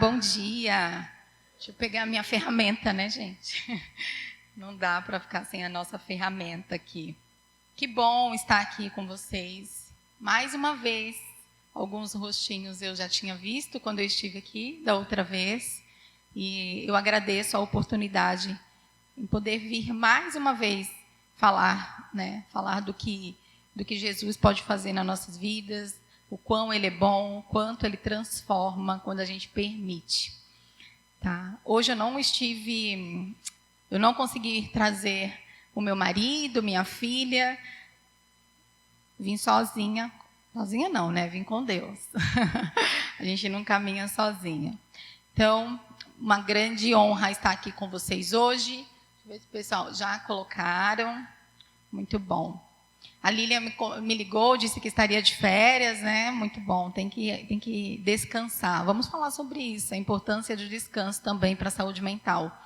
bom dia. Deixa eu pegar a minha ferramenta, né, gente? Não dá para ficar sem a nossa ferramenta aqui. Que bom estar aqui com vocês. Mais uma vez, alguns rostinhos eu já tinha visto quando eu estive aqui da outra vez. E eu agradeço a oportunidade em poder vir mais uma vez falar, né? Falar do que Jesus pode fazer nas nossas vidas, o quão Ele é bom, o quanto Ele transforma quando a gente permite. Tá? Hoje eu não consegui trazer o meu marido, minha filha, vim sozinha. Sozinha não, né? Vim com Deus. A gente não caminha sozinha. Então, uma grande honra estar aqui com vocês hoje. Deixa eu ver se o pessoal já colocaram. Muito bom. A Lília me ligou, disse que estaria de férias, né? Muito bom, tem que descansar. Vamos falar sobre isso, a importância do descanso também para a saúde mental.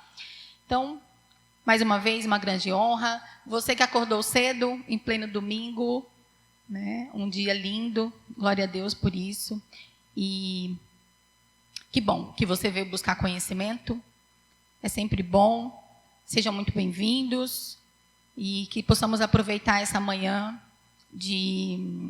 Então, mais uma vez, uma grande honra. Você que acordou cedo, em pleno domingo, né? Um dia lindo, glória a Deus por isso. E que bom que você veio buscar conhecimento, é sempre bom. Sejam muito bem-vindos. E que possamos aproveitar essa manhã de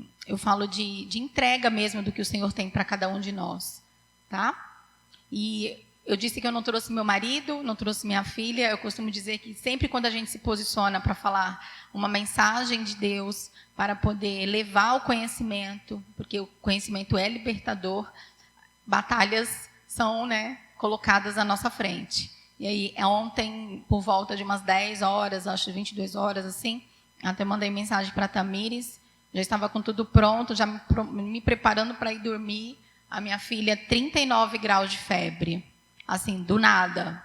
entrega mesmo do que o Senhor tem para cada um de nós, tá? E eu disse que eu não trouxe meu marido, não trouxe minha filha. Eu costumo dizer que sempre quando a gente se posiciona para falar uma mensagem de Deus, para poder levar o conhecimento, porque o conhecimento é libertador, batalhas são, né, colocadas à nossa frente. E aí, ontem, por volta de umas 10 horas, acho 22 horas, assim, até mandei mensagem para a Tamires, já estava com tudo pronto, já me preparando para ir dormir. A minha filha, 39 graus de febre, assim, do nada.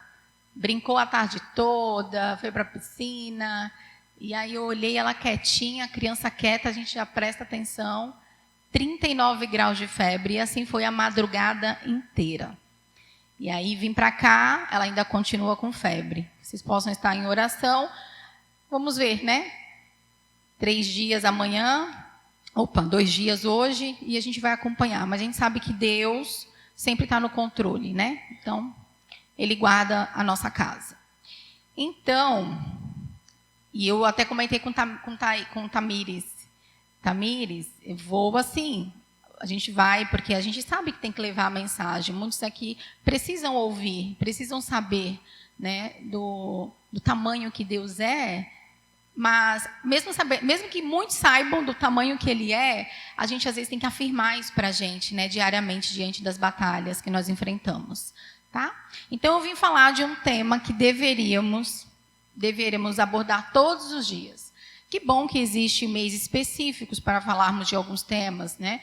Brincou a tarde toda, foi para a piscina, e aí eu olhei ela quietinha, criança quieta, a gente já presta atenção, 39 graus de febre, e assim foi a madrugada inteira. E aí vim para cá, ela ainda continua com febre. Vocês possam estar em oração. Vamos ver, né? 3 dias amanhã, 2 dias hoje, e a gente vai acompanhar. Mas a gente sabe que Deus sempre está no controle, né? Então, Ele guarda a nossa casa. Então, e eu até comentei com Tamires. Tamires, eu vou assim... A gente vai, porque a gente sabe que tem que levar a mensagem. Muitos aqui precisam ouvir, precisam saber, né, do tamanho que Deus é. Mas, mesmo que muitos saibam do tamanho que Ele é, a gente às vezes tem que afirmar isso para a gente, né, diariamente, diante das batalhas que nós enfrentamos. Tá? Então, eu vim falar de um tema que deveríamos abordar todos os dias. Que bom que existem meses específicos para falarmos de alguns temas, né?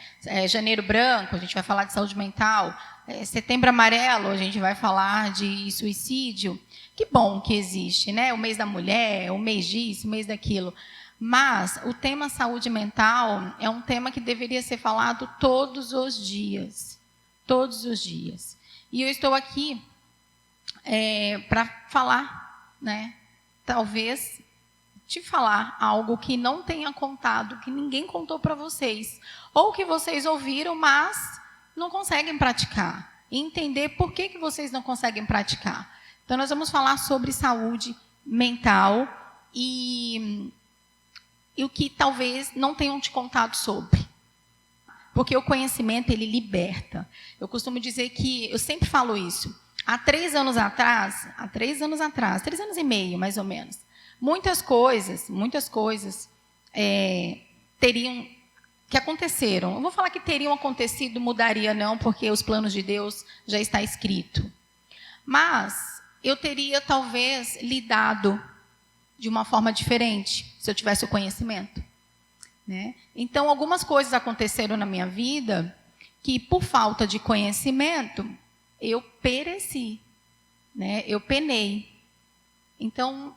Janeiro branco, a gente vai falar de saúde mental. Setembro amarelo, a gente vai falar de suicídio. Que bom que existe, né? O mês da mulher, o mês disso, o mês daquilo. Mas o tema saúde mental é um tema que deveria ser falado todos os dias. Todos os dias. E eu estou aqui para falar, né? Talvez... te falar algo que não tenha contado, que ninguém contou para vocês, ou que vocês ouviram, mas não conseguem praticar, e entender por que vocês não conseguem praticar. Então, nós vamos falar sobre saúde mental e o que talvez não tenham te contado sobre. Porque o conhecimento, ele liberta. Eu costumo dizer que, eu sempre falo isso, há 3 anos atrás, 3 anos e meio, mais ou menos, muitas coisas teriam que aconteceram. Eu vou falar que teriam acontecido, mudaria não, porque os planos de Deus já está escrito. Mas eu teria talvez lidado de uma forma diferente, se eu tivesse o conhecimento, né? Então, algumas coisas aconteceram na minha vida que, por falta de conhecimento, eu pereci, né? Eu penei. Então,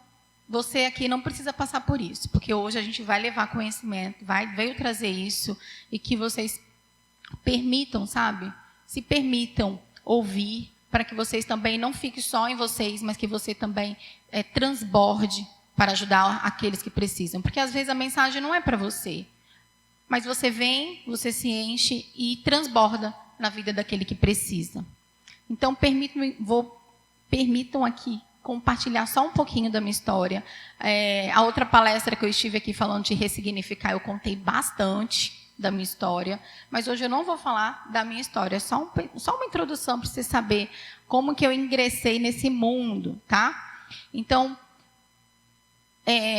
você aqui não precisa passar por isso, porque hoje a gente vai levar conhecimento, veio trazer isso, e que vocês permitam, sabe? Se permitam ouvir, para que vocês também não fiquem só em vocês, mas que você também transborde para ajudar aqueles que precisam. Porque às vezes a mensagem não é para você, mas você vem, você se enche e transborda na vida daquele que precisa. Então, permitam aqui compartilhar só um pouquinho da minha história. A outra palestra que eu estive aqui falando de ressignificar, eu contei bastante da minha história, mas hoje eu não vou falar da minha história, só uma introdução para você saber como que eu ingressei nesse mundo, tá? Então,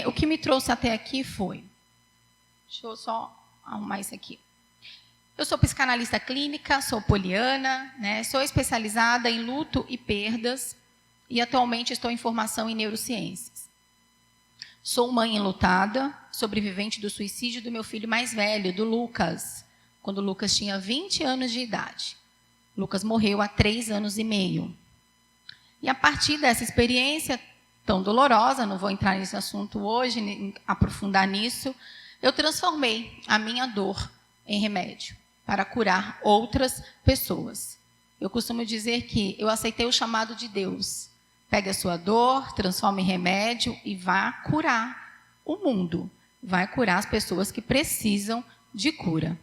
o que me trouxe até aqui foi... Deixa eu só arrumar isso aqui. Eu sou psicanalista clínica, sou poliana, né? Sou especializada em luto e perdas e atualmente estou em formação em neurociências. Sou mãe enlutada, sobrevivente do suicídio do meu filho mais velho, do Lucas, quando o Lucas tinha 20 anos de idade. Lucas morreu há 3 anos e meio. E a partir dessa experiência tão dolorosa, não vou entrar nesse assunto hoje, nem aprofundar nisso, eu transformei a minha dor em remédio para curar outras pessoas. Eu costumo dizer que eu aceitei o chamado de Deus. Pegue a sua dor, transforme em remédio e vá curar o mundo. Vai curar as pessoas que precisam de cura.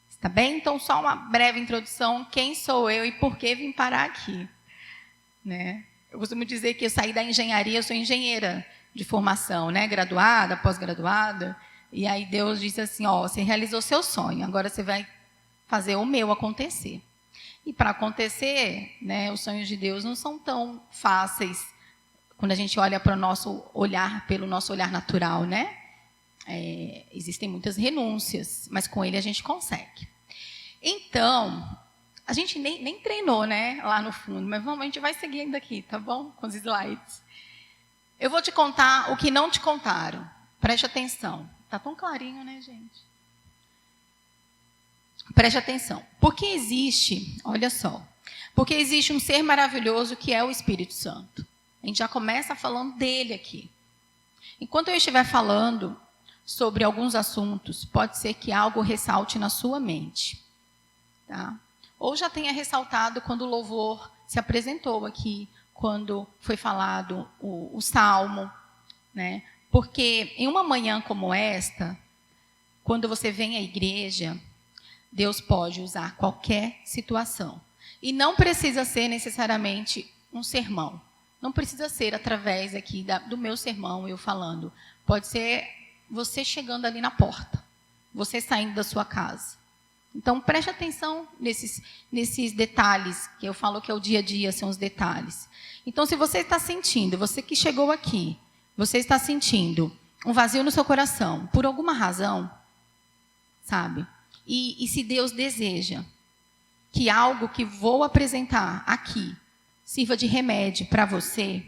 Está bem? Então, só uma breve introdução. Quem sou eu e por que vim parar aqui? Né? Eu costumo dizer que eu saí da engenharia, eu sou engenheira de formação, né? Graduada, pós-graduada. E aí Deus disse assim, você realizou seu sonho, agora você vai fazer o meu acontecer. E para acontecer, né, os sonhos de Deus não são tão fáceis quando a gente olha para o nosso olhar, pelo nosso olhar natural, né? Existem muitas renúncias, mas com Ele a gente consegue. Então, a gente nem treinou, né, lá no fundo, mas a gente vai seguindo aqui, tá bom? Com os slides. Eu vou te contar o que não te contaram. Preste atenção. Tá tão clarinho, né, gente? Preste atenção. Porque existe, olha só, porque existe um ser maravilhoso que é o Espírito Santo. A gente já começa falando dele aqui. Enquanto eu estiver falando sobre alguns assuntos, pode ser que algo ressalte na sua mente. Tá? Ou já tenha ressaltado quando o louvor se apresentou aqui, quando foi falado o salmo, né? Porque em uma manhã como esta, quando você vem à igreja, Deus pode usar qualquer situação. E não precisa ser necessariamente um sermão. Não precisa ser através aqui do meu sermão, eu falando. Pode ser você chegando ali na porta, você saindo da sua casa. Então, preste atenção nesses detalhes, que eu falo que é o dia a dia, são os detalhes. Então, se você está sentindo, você que chegou aqui, você está sentindo um vazio no seu coração, por alguma razão, sabe? E se Deus deseja que algo que vou apresentar aqui sirva de remédio para você,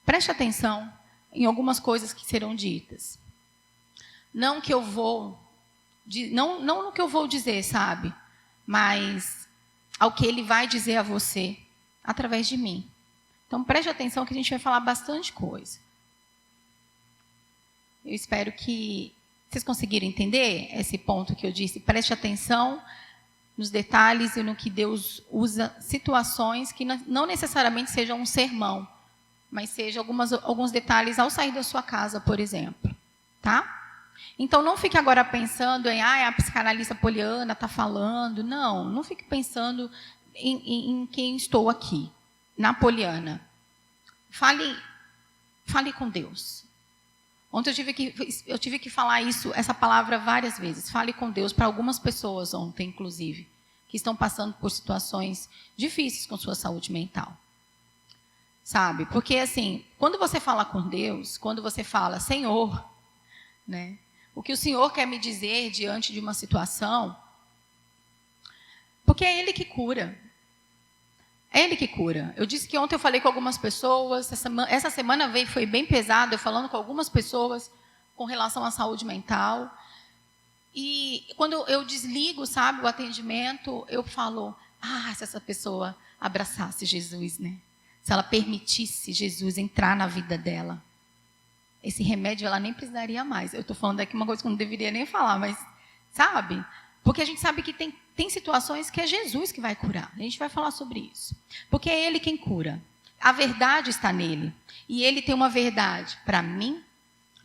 preste atenção em algumas coisas que serão ditas. Não que eu vou, não no que eu vou dizer, sabe? Mas ao que Ele vai dizer a você através de mim. Então, preste atenção que a gente vai falar bastante coisa. Eu espero que vocês conseguiram entender esse ponto que eu disse. Preste atenção nos detalhes e no que Deus usa situações que não necessariamente sejam um sermão, mas sejam alguns detalhes ao sair da sua casa, por exemplo. Tá? Então, não fique agora pensando em a psicanalista poliana está falando. Não fique pensando em quem estou aqui, na poliana. Fale com Deus. Ontem eu tive que falar essa palavra várias vezes. Fale com Deus para algumas pessoas ontem, inclusive, que estão passando por situações difíceis com sua saúde mental. Sabe? Porque, assim, quando você fala com Deus, quando você fala, Senhor, né? O que o Senhor quer me dizer diante de uma situação, porque é Ele que cura. É Ele que cura. Eu disse que ontem eu falei com algumas pessoas, essa semana foi bem pesada, eu falando com algumas pessoas com relação à saúde mental. E quando eu desligo, sabe, o atendimento, eu falo, se essa pessoa abraçasse Jesus, né? Se ela permitisse Jesus entrar na vida dela, esse remédio ela nem precisaria mais. Eu estou falando aqui uma coisa que eu não deveria nem falar, mas, sabe? Porque a gente sabe que tem situações que é Jesus que vai curar. A gente vai falar sobre isso. Porque é Ele quem cura. A verdade está nele. E Ele tem uma verdade para mim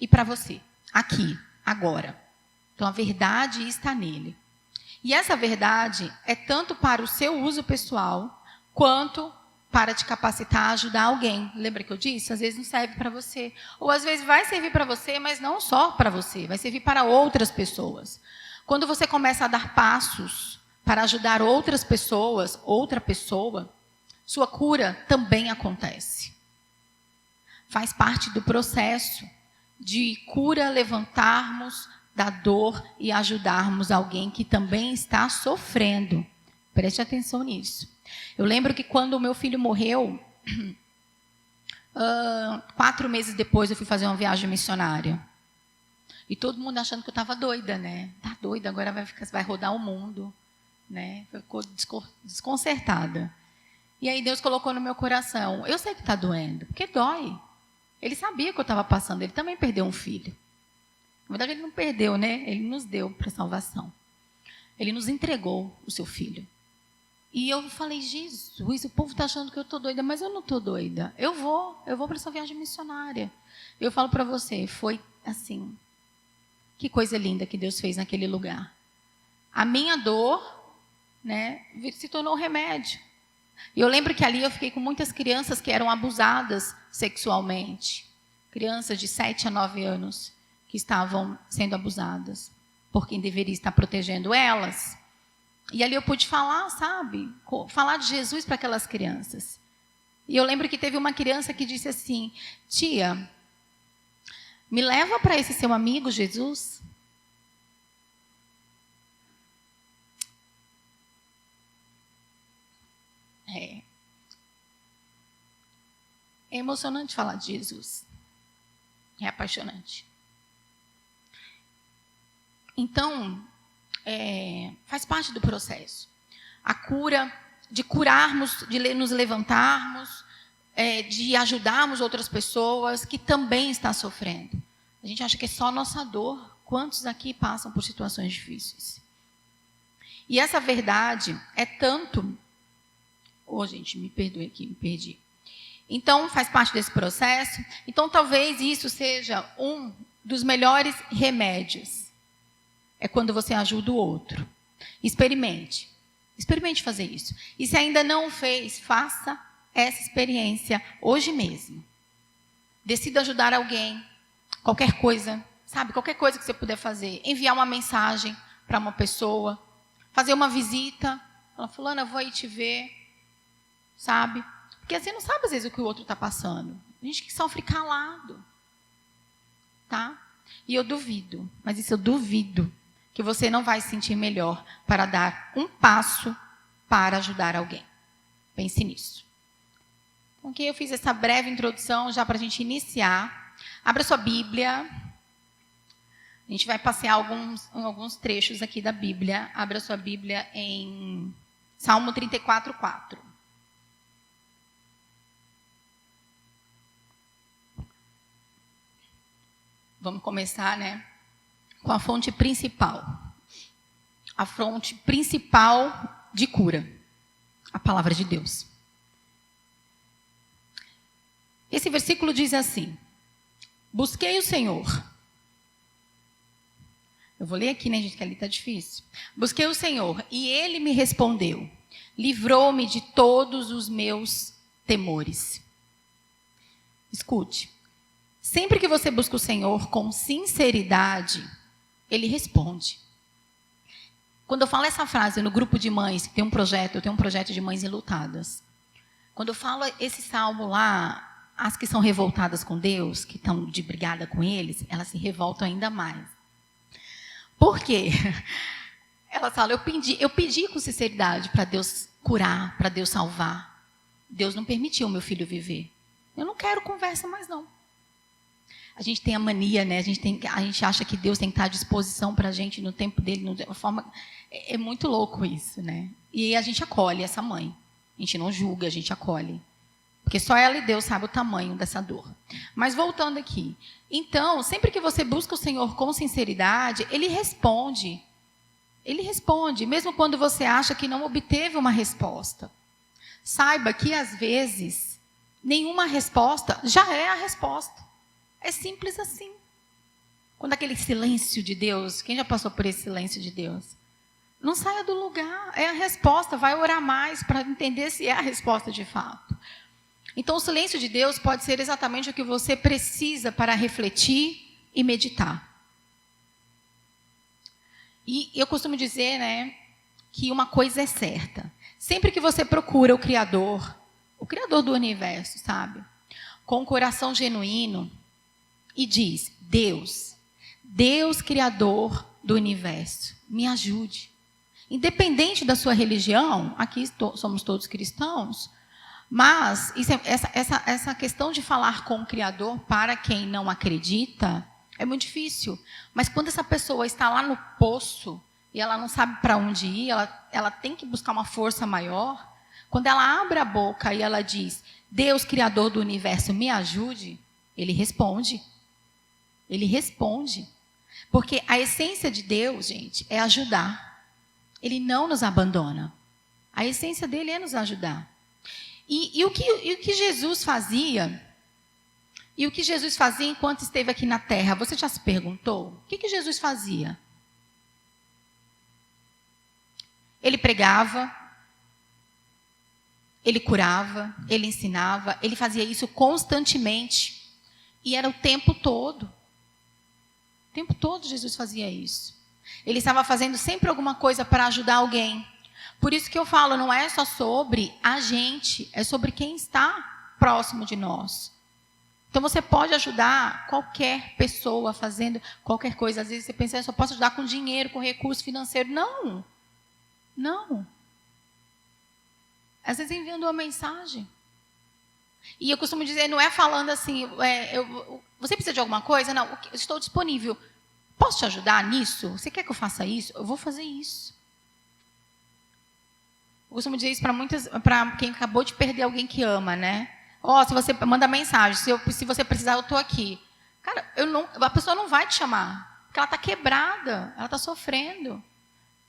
e para você. Aqui, agora. Então, a verdade está nele. E essa verdade é tanto para o seu uso pessoal, quanto para te capacitar a ajudar alguém. Lembra que eu disse? Às vezes não serve para você. Ou às vezes vai servir para você, mas não só para você. Vai servir para outras pessoas. Quando você começa a dar passos para ajudar outras pessoas, outra pessoa, sua cura também acontece. Faz parte do processo de cura levantarmos da dor e ajudarmos alguém que também está sofrendo. Preste atenção nisso. Eu lembro que quando o meu filho morreu, 4 meses depois eu fui fazer uma viagem missionária. E todo mundo achando que eu estava doida, né? Tá doida, agora vai rodar o mundo, né? Ficou desconcertada. E aí Deus colocou no meu coração, eu sei que está doendo, porque dói. Ele sabia que eu estava passando, ele também perdeu um filho. Na verdade, ele não perdeu, né? Ele nos deu para salvação. Ele nos entregou o seu filho. E eu falei, Jesus, o povo está achando que eu estou doida, mas eu não estou doida. Eu vou para essa viagem missionária. Eu falo para você, foi assim, que coisa linda que Deus fez naquele lugar. A minha dor, né, se tornou um remédio. E eu lembro que ali eu fiquei com muitas crianças que eram abusadas sexualmente. Crianças de 7 a 9 anos que estavam sendo abusadas por quem deveria estar protegendo elas. E ali eu pude falar, sabe? Falar de Jesus para aquelas crianças. E eu lembro que teve uma criança que disse assim, tia, me leva para esse seu amigo Jesus? É emocionante falar de Jesus. É apaixonante. Então, faz parte do processo. A cura, de curarmos, de nos levantarmos, de ajudarmos outras pessoas que também estão sofrendo. A gente acha que é só nossa dor. Quantos aqui passam por situações difíceis? E essa verdade é tanto... gente, me perdoe aqui, me perdi. Então, faz parte desse processo. Então, talvez isso seja um dos melhores remédios. É quando você ajuda o outro. Experimente. Experimente fazer isso. E se ainda não fez, faça essa experiência hoje mesmo. Decida ajudar alguém. Qualquer coisa, sabe? Qualquer coisa que você puder fazer. Enviar uma mensagem para uma pessoa. Fazer uma visita. Falar, fulana, eu vou aí te ver. Sabe? Porque você não sabe às vezes o que o outro está passando. A gente que sofre calado. Tá? E eu duvido, mas isso eu duvido, que você não vai se sentir melhor para dar um passo para ajudar alguém. Pense nisso. Então, eu fiz essa breve introdução já para a gente iniciar. Abra sua Bíblia. A gente vai passear alguns trechos aqui da Bíblia. Abra sua Bíblia em Salmo 34:4. Vamos começar, né, com a fonte principal. A fonte principal de cura. A palavra de Deus. Esse versículo diz assim: busquei o Senhor. Eu vou ler aqui, né, gente, que ali está difícil. Busquei o Senhor e Ele me respondeu. Livrou-me de todos os meus temores. Escute. Sempre que você busca o Senhor com sinceridade, Ele responde. Quando eu falo essa frase no grupo de mães, que tem um projeto, eu tenho um projeto de mães enlutadas. Quando eu falo esse salmo lá, as que são revoltadas com Deus, que estão de brigada com eles, elas se revoltam ainda mais. Por quê? Elas falam, eu pedi com sinceridade para Deus curar, para Deus salvar. Deus não permitiu o meu filho viver. Eu não quero conversa mais não. A gente tem a mania, né? A gente acha que Deus tem que estar à disposição para a gente no tempo dele, de uma forma... É muito louco isso, né? E a gente acolhe essa mãe. A gente não julga, a gente acolhe. Porque só ela e Deus sabem o tamanho dessa dor. Mas voltando aqui. Então, sempre que você busca o Senhor com sinceridade, Ele responde. Ele responde, mesmo quando você acha que não obteve uma resposta. Saiba que, às vezes, nenhuma resposta já é a resposta. É simples assim. Quando aquele silêncio de Deus, quem já passou por esse silêncio de Deus? Não saia do lugar. É a resposta. Vai orar mais para entender se é a resposta de fato. Então, o silêncio de Deus pode ser exatamente o que você precisa para refletir e meditar. E eu costumo dizer, né, que uma coisa é certa. Sempre que você procura o Criador do universo, sabe? Com um coração genuíno e diz: Deus, Criador do universo, me ajude. Independente da sua religião, aqui somos todos cristãos, mas essa questão de falar com o Criador para quem não acredita é muito difícil. Mas quando essa pessoa está lá no poço e ela não sabe para onde ir, ela tem que buscar uma força maior. Quando ela abre a boca e ela diz: Deus, Criador do universo, me ajude, ele responde. Ele responde. Porque a essência de Deus, gente, é ajudar. Ele não nos abandona. A essência dele é nos ajudar. E o que Jesus fazia? E o que Jesus fazia enquanto esteve aqui na terra? Você já se perguntou? O que Jesus fazia? Ele pregava, ele curava, ele ensinava, ele fazia isso constantemente. E era o tempo todo. O tempo todo Jesus fazia isso. Ele estava fazendo sempre alguma coisa para ajudar alguém. Por isso que eu falo, não é só sobre a gente, é sobre quem está próximo de nós. Então você pode ajudar qualquer pessoa fazendo qualquer coisa. Às vezes você pensa, eu só posso ajudar com dinheiro, com recurso financeiro. Não. Não. Às vezes enviando uma mensagem. E eu costumo dizer, não é falando assim, você precisa de alguma coisa? Não, eu estou disponível. Posso te ajudar nisso? Você quer que eu faça isso? Eu vou fazer isso. Eu costumo dizer isso para quem acabou de perder alguém que ama, né? Se você manda mensagem, se você precisar, eu estou aqui. Cara, a pessoa não vai te chamar, porque ela está quebrada, ela está sofrendo.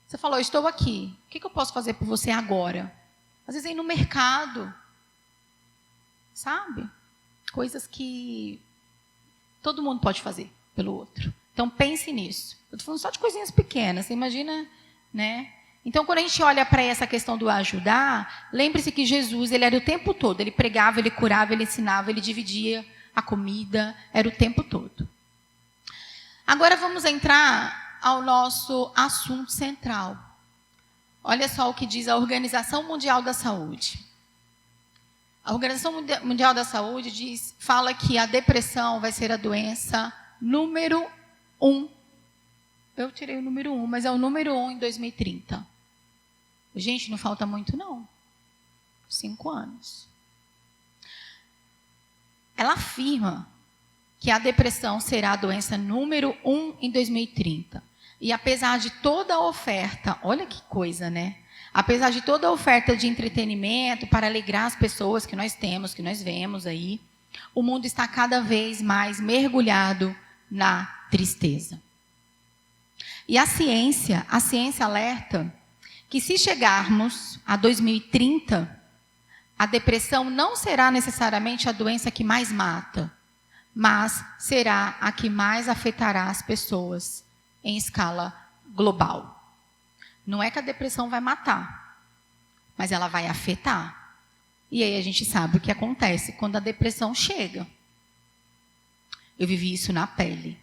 Você falou, eu estou aqui. O que eu posso fazer por você agora? Às vezes é ir no mercado. Sabe? Coisas que todo mundo pode fazer pelo outro. Então, pense nisso. Eu estou falando só de coisinhas pequenas. Você imagina, né? Então, quando a gente olha para essa questão do ajudar, lembre-se que Jesus, ele era o tempo todo. Ele pregava, ele curava, ele ensinava, ele dividia a comida. Era o tempo todo. Agora, vamos entrar ao nosso assunto central. Olha só o que diz a Organização Mundial da Saúde. A Organização Mundial da Saúde fala que a depressão vai ser a doença número 1. Eu tirei o número 1, mas é o número 1 em 2030. Gente, não falta muito, não. 5 anos. Ela afirma que a depressão será a doença número 1 em 2030. E apesar de toda a oferta, olha que coisa, né? Apesar de toda a oferta de entretenimento para alegrar as pessoas que nós temos, que nós vemos aí, o mundo está cada vez mais mergulhado na tristeza. E a ciência alerta que se chegarmos a 2030, a depressão não será necessariamente a doença que mais mata, mas será a que mais afetará as pessoas em escala global. Não é que a depressão vai matar, mas ela vai afetar. E aí a gente sabe o que acontece quando a depressão chega. Eu vivi isso na pele.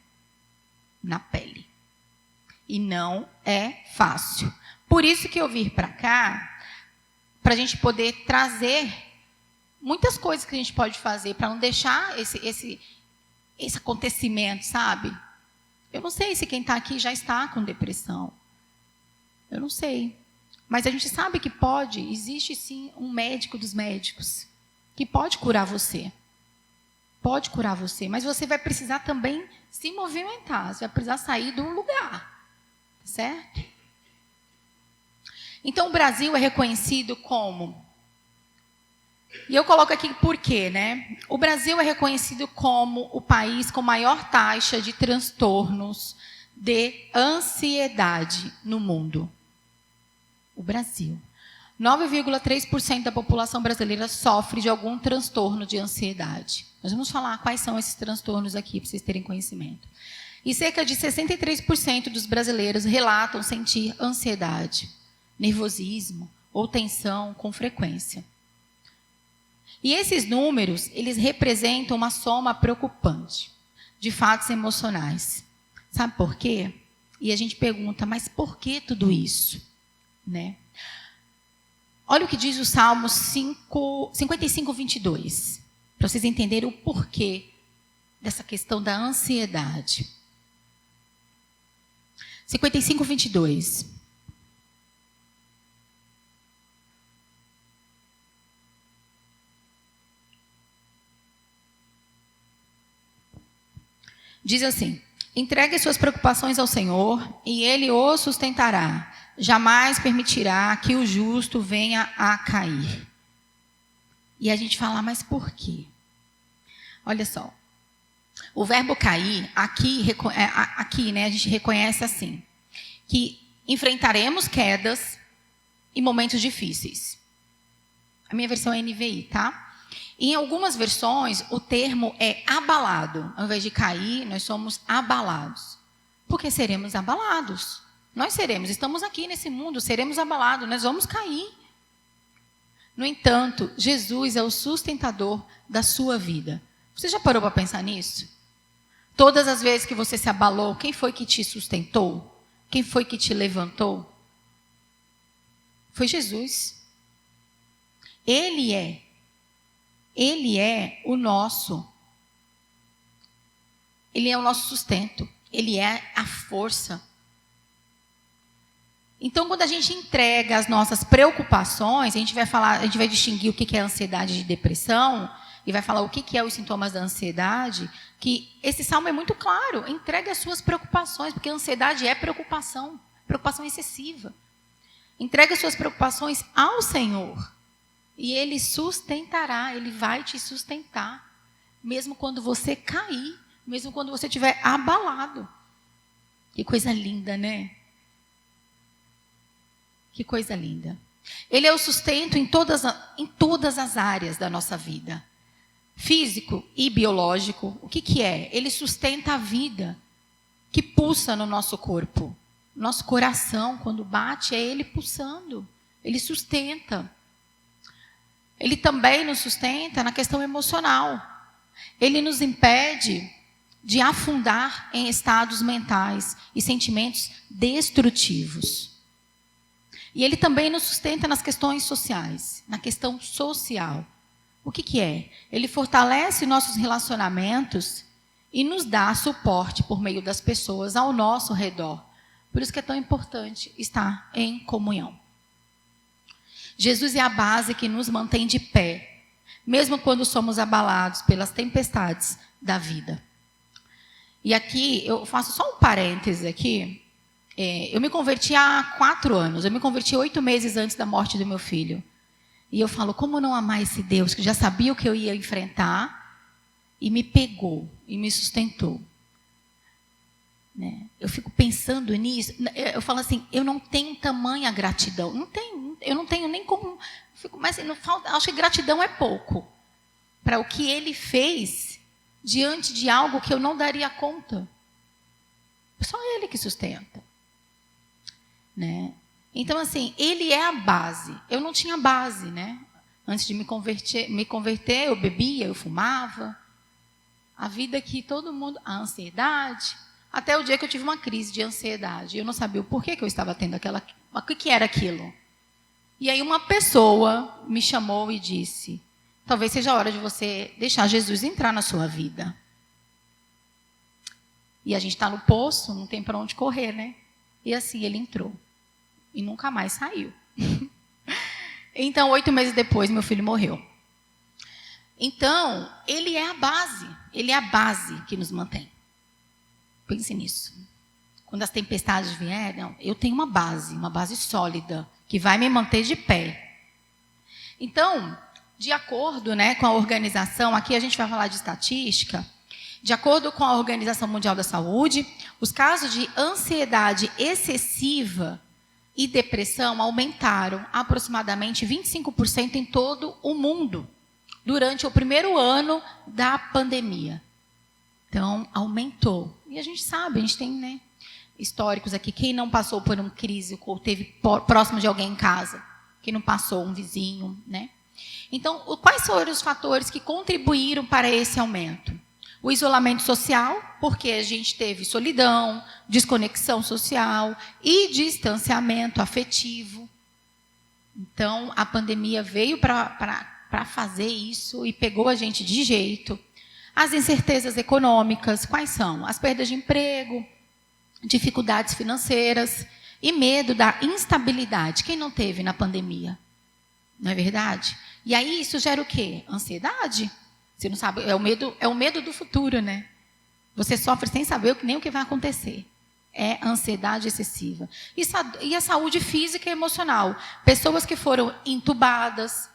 Na pele. E não é fácil. Por isso que eu vim para cá, para a gente poder trazer muitas coisas que a gente pode fazer para não deixar esse acontecimento, sabe? Eu não sei se quem está aqui já está com depressão. Eu não sei. Mas a gente sabe que existe sim um médico dos médicos, que pode curar você. Pode curar você, mas você vai precisar também se movimentar, você vai precisar sair do lugar. Certo? Então o Brasil é reconhecido como... E eu coloco aqui por quê, né? O Brasil é reconhecido como o país com maior taxa de transtornos de ansiedade no mundo. O Brasil. 9,3% da população brasileira sofre de algum transtorno de ansiedade. Nós vamos falar quais são esses transtornos aqui, para vocês terem conhecimento. E cerca de 63% dos brasileiros relatam sentir ansiedade, nervosismo ou tensão com frequência. E esses números, eles representam uma soma preocupante de fatos emocionais. Sabe por quê? E a gente pergunta, mas por que tudo isso? Né? Olha o que diz o Salmo 55, 22. Para vocês entenderem o porquê dessa questão da ansiedade. 55, 22. Diz assim: entregue suas preocupações ao Senhor e Ele o sustentará. Jamais permitirá que o justo venha a cair. E a gente fala, mas por quê? Olha só. O verbo cair, aqui, né, a gente reconhece assim, que enfrentaremos quedas e momentos difíceis. A minha versão é NVI, tá? Em algumas versões, o termo é abalado. Ao invés de cair, nós somos abalados. Porque seremos abalados. Nós estamos aqui nesse mundo, seremos abalados, nós vamos cair. No entanto, Jesus é o sustentador da sua vida. Você já parou para pensar nisso? Todas as vezes que você se abalou, quem foi que te sustentou? Quem foi que te levantou? Foi Jesus. Ele é o nosso sustento. Ele é a força. Então, quando a gente entrega as nossas preocupações, a gente vai distinguir o que é ansiedade de depressão e vai falar o que é os sintomas da ansiedade, que esse salmo é muito claro. Entregue as suas preocupações, porque a ansiedade é preocupação excessiva. Entregue as suas preocupações ao Senhor. E Ele sustentará, Ele vai te sustentar. Mesmo quando você cair, mesmo quando você estiver abalado. Que coisa linda, né? Que coisa linda. Ele é o sustento em todas as áreas da nossa vida. Físico e biológico. O que é? Ele sustenta a vida que pulsa no nosso corpo. Nosso coração, quando bate, é Ele pulsando. Ele sustenta. Ele também nos sustenta na questão emocional. Ele nos impede de afundar em estados mentais e sentimentos destrutivos. E Ele também nos sustenta nas questões sociais, na questão social. O que é? Ele fortalece nossos relacionamentos e nos dá suporte por meio das pessoas ao nosso redor. Por isso que é tão importante estar em comunhão. Jesus é a base que nos mantém de pé, mesmo quando somos abalados pelas tempestades da vida. E aqui, eu faço só um parêntese aqui. Eu me converti há 4 anos. Eu me converti 8 meses antes da morte do meu filho. E eu falo, como não amar esse Deus que já sabia o que eu ia enfrentar e me pegou e me sustentou. Né? Eu fico pensando nisso. Eu falo assim, eu não tenho tamanha gratidão. Eu não tenho nem como. Mas acho que gratidão é pouco para o que Ele fez diante de algo que eu não daria conta. Só Ele que sustenta. Né? Então, assim, Ele é a base. Eu não tinha base, né? Antes de me converter, eu bebia, eu fumava. A vida que todo mundo... A ansiedade. Até o dia que eu tive uma crise de ansiedade. Eu não sabia o porquê que eu estava tendo aquela... O que era aquilo? E aí uma pessoa me chamou e disse, talvez seja a hora de você deixar Jesus entrar na sua vida. E a gente está no poço, não tem para onde correr, né? E assim ele entrou. E nunca mais saiu. Então, 8 meses depois, meu filho morreu. Então, Ele é a base. Ele é a base que nos mantém. Pense nisso. Quando as tempestades vierem, eu tenho uma base sólida, que vai me manter de pé. Então, de acordo, né, com a organização, aqui a gente vai falar de estatística, de acordo com a Organização Mundial da Saúde, os casos de ansiedade excessiva e depressão aumentaram aproximadamente 25% em todo o mundo durante o primeiro ano da pandemia. Então, aumentou. E a gente sabe, a gente tem, né, históricos aqui. Quem não passou por uma crise ou teve próximo de alguém em casa? Quem não passou, um vizinho, né? Então, quais foram os fatores que contribuíram para esse aumento? O isolamento social, porque a gente teve solidão, desconexão social e distanciamento afetivo. Então, a pandemia veio para fazer isso e pegou a gente de jeito. As incertezas econômicas, quais são? As perdas de emprego, dificuldades financeiras e medo da instabilidade. Quem não teve na pandemia? Não é verdade? E aí isso gera o quê? Ansiedade. Você não sabe, é o medo do futuro, né? Você sofre sem saber nem o que vai acontecer. É ansiedade excessiva. E a saúde física e emocional. Pessoas que foram entubadas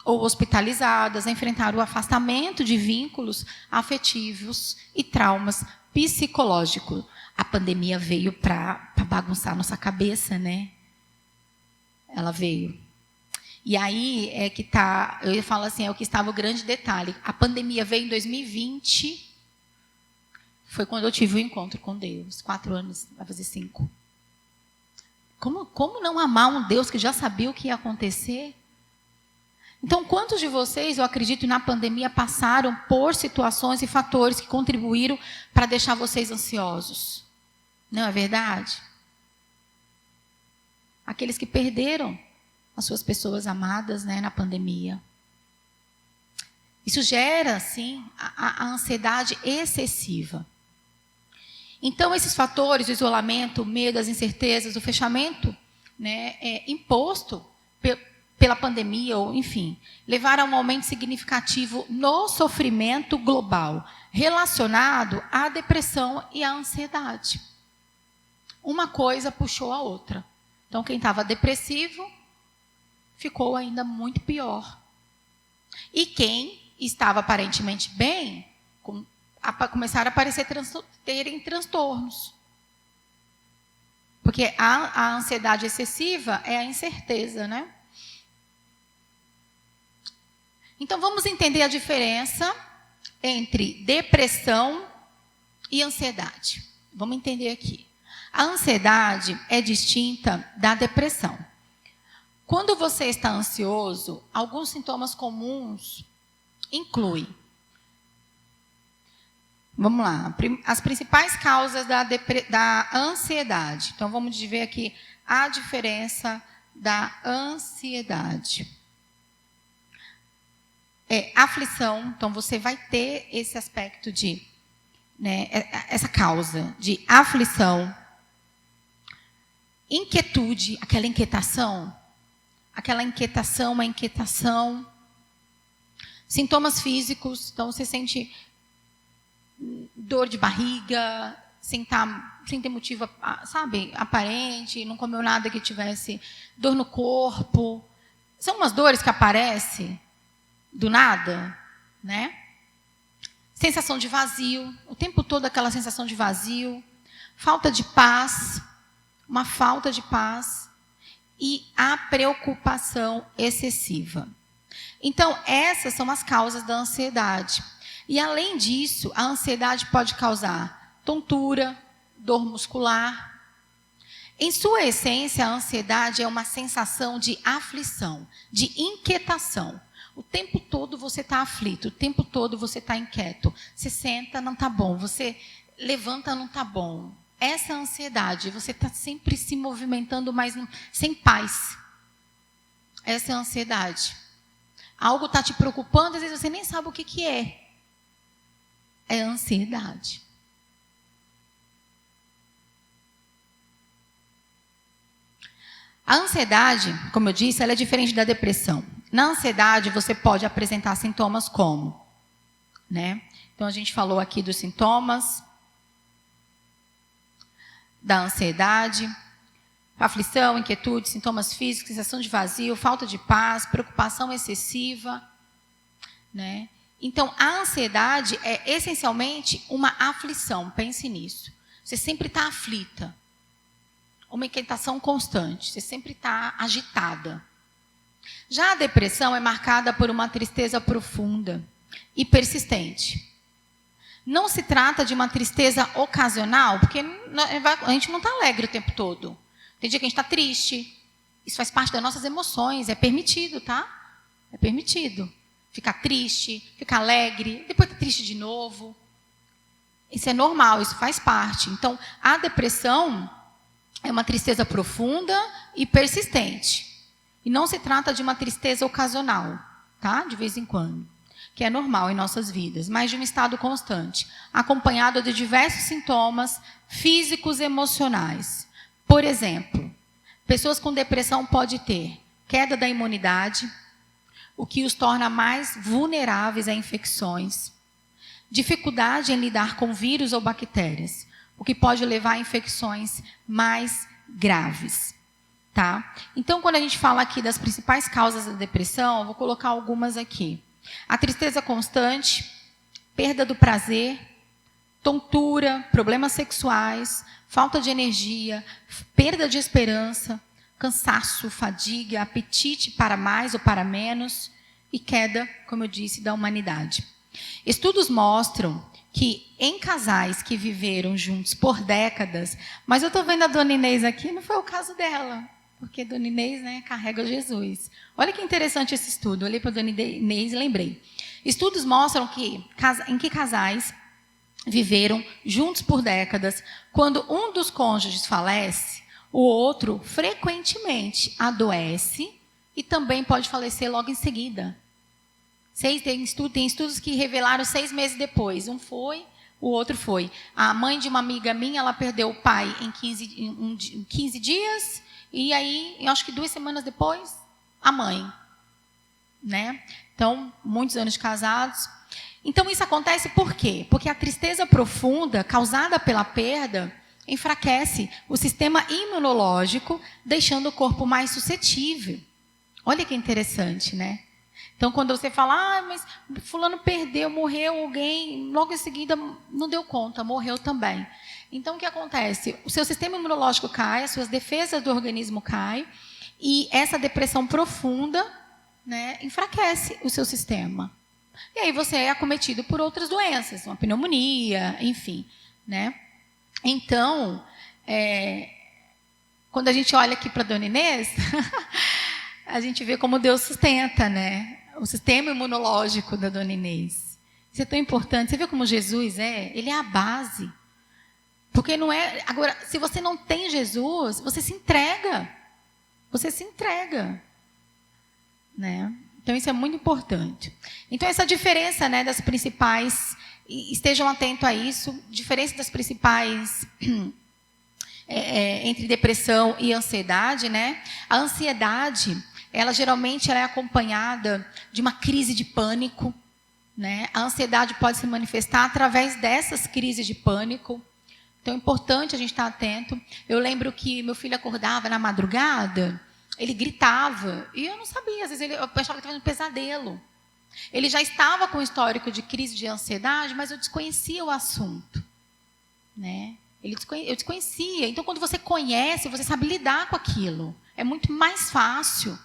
ou hospitalizadas, enfrentaram o afastamento de vínculos afetivos e traumas psicológicos. A pandemia veio para bagunçar nossa cabeça, né? Ela veio. E aí é que está, eu falo assim, é o que estava o grande detalhe. A pandemia veio em 2020, foi quando eu tive o encontro com Deus. 4 anos, vai fazer 5. Como não amar um Deus que já sabia o que ia acontecer? Então, quantos de vocês, eu acredito, na pandemia passaram por situações e fatores que contribuíram para deixar vocês ansiosos? Não é verdade? Aqueles que perderam as suas pessoas amadas, né, na pandemia. Isso gera, sim, a ansiedade excessiva. Então, esses fatores, o isolamento, o medo, as incertezas, o fechamento, né, imposto pela pandemia, ou enfim, levaram a um aumento significativo no sofrimento global, relacionado à depressão e à ansiedade. Uma coisa puxou a outra. Então, quem estava depressivo ficou ainda muito pior. E quem estava aparentemente bem, começaram a aparecer terem transtornos. Porque a ansiedade excessiva é a incerteza, né? Então, vamos entender a diferença entre depressão e ansiedade. Vamos entender aqui. A ansiedade é distinta da depressão. Quando você está ansioso, alguns sintomas comuns incluem. Vamos lá. As principais causas da ansiedade. Então, vamos ver aqui a diferença da ansiedade. Aflição. Então, você vai ter esse aspecto de, né, essa causa de aflição, inquietude, aquela inquietação, uma inquietação. Sintomas físicos, então você sente dor de barriga, sem ter motivo, sabe, aparente, não comeu nada que tivesse dor no corpo. São umas dores que aparecem do nada, né? Sensação de vazio, o tempo todo aquela sensação de vazio, falta de paz, uma falta de paz e a preocupação excessiva. Então, essas são as causas da ansiedade. E, além disso, a ansiedade pode causar tontura, dor muscular. Em sua essência, a ansiedade é uma sensação de aflição, de inquietação. O tempo todo você está aflito, o tempo todo você está inquieto. Você senta, não está bom. Você levanta, não está bom. Essa é a ansiedade. Você está sempre se movimentando, mas sem paz. Essa é a ansiedade. Algo está te preocupando, às vezes você nem sabe o que é. É ansiedade. A ansiedade, como eu disse, ela é diferente da depressão. Na ansiedade, você pode apresentar sintomas como, né? Então, a gente falou aqui dos sintomas da ansiedade: aflição, inquietude, sintomas físicos, sensação de vazio, falta de paz, preocupação excessiva, né? Então, a ansiedade é essencialmente uma aflição. Pense nisso. Você sempre está aflita. Uma inquietação constante. Você sempre está agitada. Já a depressão é marcada por uma tristeza profunda e persistente. Não se trata de uma tristeza ocasional, porque a gente não está alegre o tempo todo. Tem dia que a gente está triste. Isso faz parte das nossas emoções, é permitido, tá? É permitido. Ficar triste, ficar alegre, depois estar triste de novo. Isso é normal, isso faz parte. Então, a depressão é uma tristeza profunda e persistente. E não se trata de uma tristeza ocasional, tá? De vez em quando. Que é normal em nossas vidas, mas de um estado constante, acompanhado de diversos sintomas físicos e emocionais. Por exemplo, pessoas com depressão podem ter queda da imunidade, o que os torna mais vulneráveis a infecções, dificuldade em lidar com vírus ou bactérias, o que pode levar a infecções mais graves. Tá? Então, quando a gente fala aqui das principais causas da depressão, eu vou colocar algumas aqui. A tristeza constante, perda do prazer, tontura, problemas sexuais, falta de energia, perda de esperança, cansaço, fadiga, apetite para mais ou para menos e queda, como eu disse, da humanidade. Estudos mostram que em casais que viveram juntos por décadas, mas eu estou vendo a dona Inês aqui, não foi o caso dela, porque a dona Inês, né, carrega Jesus. Olha que interessante esse estudo. Eu olhei para a dona Inês e lembrei. Estudos mostram que em que casais viveram juntos por décadas, quando um dos cônjuges falece, o outro frequentemente adoece e também pode falecer logo em seguida. Tem estudos que revelaram 6 meses depois. Um foi, o outro foi. A mãe de uma amiga minha, ela perdeu o pai em 15 dias. E aí, eu acho que 2 semanas depois, a mãe. Né? Então, muitos anos de casados. Então, isso acontece por quê? Porque a tristeza profunda causada pela perda enfraquece o sistema imunológico, deixando o corpo mais suscetível. Olha que interessante, né? Então, quando você fala, mas fulano perdeu, morreu alguém, logo em seguida não deu conta, morreu também. Então, o que acontece? O seu sistema imunológico cai, as suas defesas do organismo caem, e essa depressão profunda, né, enfraquece o seu sistema. E aí você é acometido por outras doenças, uma pneumonia, enfim. Né? Então, quando a gente olha aqui para a dona Inês, a gente vê como Deus sustenta, né? O sistema imunológico da dona Inês. Isso é tão importante. Você vê como Jesus ele é a base. Porque não é... Agora, se você não tem Jesus, você se entrega. Você se entrega. Né? Então, isso é muito importante. Então, essa diferença, né, das principais... Estejam atentos a isso. Diferença das principais... entre depressão e ansiedade, né? A ansiedade, ela geralmente é acompanhada de uma crise de pânico, né? A ansiedade pode se manifestar através dessas crises de pânico. Então é importante a gente estar atento. Eu lembro que meu filho acordava na madrugada, ele gritava, e eu não sabia, às vezes eu achava que estava um pesadelo. Ele já estava com histórico de crise de ansiedade, mas eu desconhecia o assunto, né? Eu desconhecia. Então, quando você conhece, você sabe lidar com aquilo. É muito mais fácil.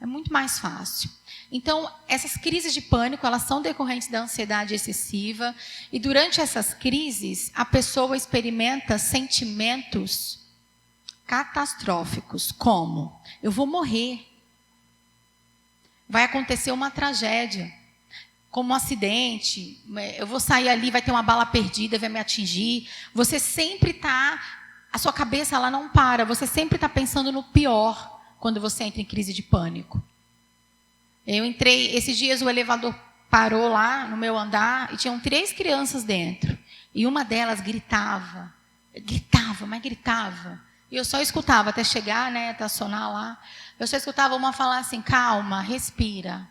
É muito mais fácil. Então, essas crises de pânico, elas são decorrentes da ansiedade excessiva. E durante essas crises, a pessoa experimenta sentimentos catastróficos, como: eu vou morrer. Vai acontecer uma tragédia. Como um acidente, eu vou sair ali, vai ter uma bala perdida, vai me atingir. Você sempre está, a sua cabeça ela não para, você sempre está pensando no pior quando você entra em crise de pânico. Eu entrei, esses dias o elevador parou lá no meu andar e tinham 3 crianças dentro. E uma delas gritava, mas gritava. E eu só escutava até chegar, né, até sonar lá. Eu só escutava uma falar assim: calma, respira.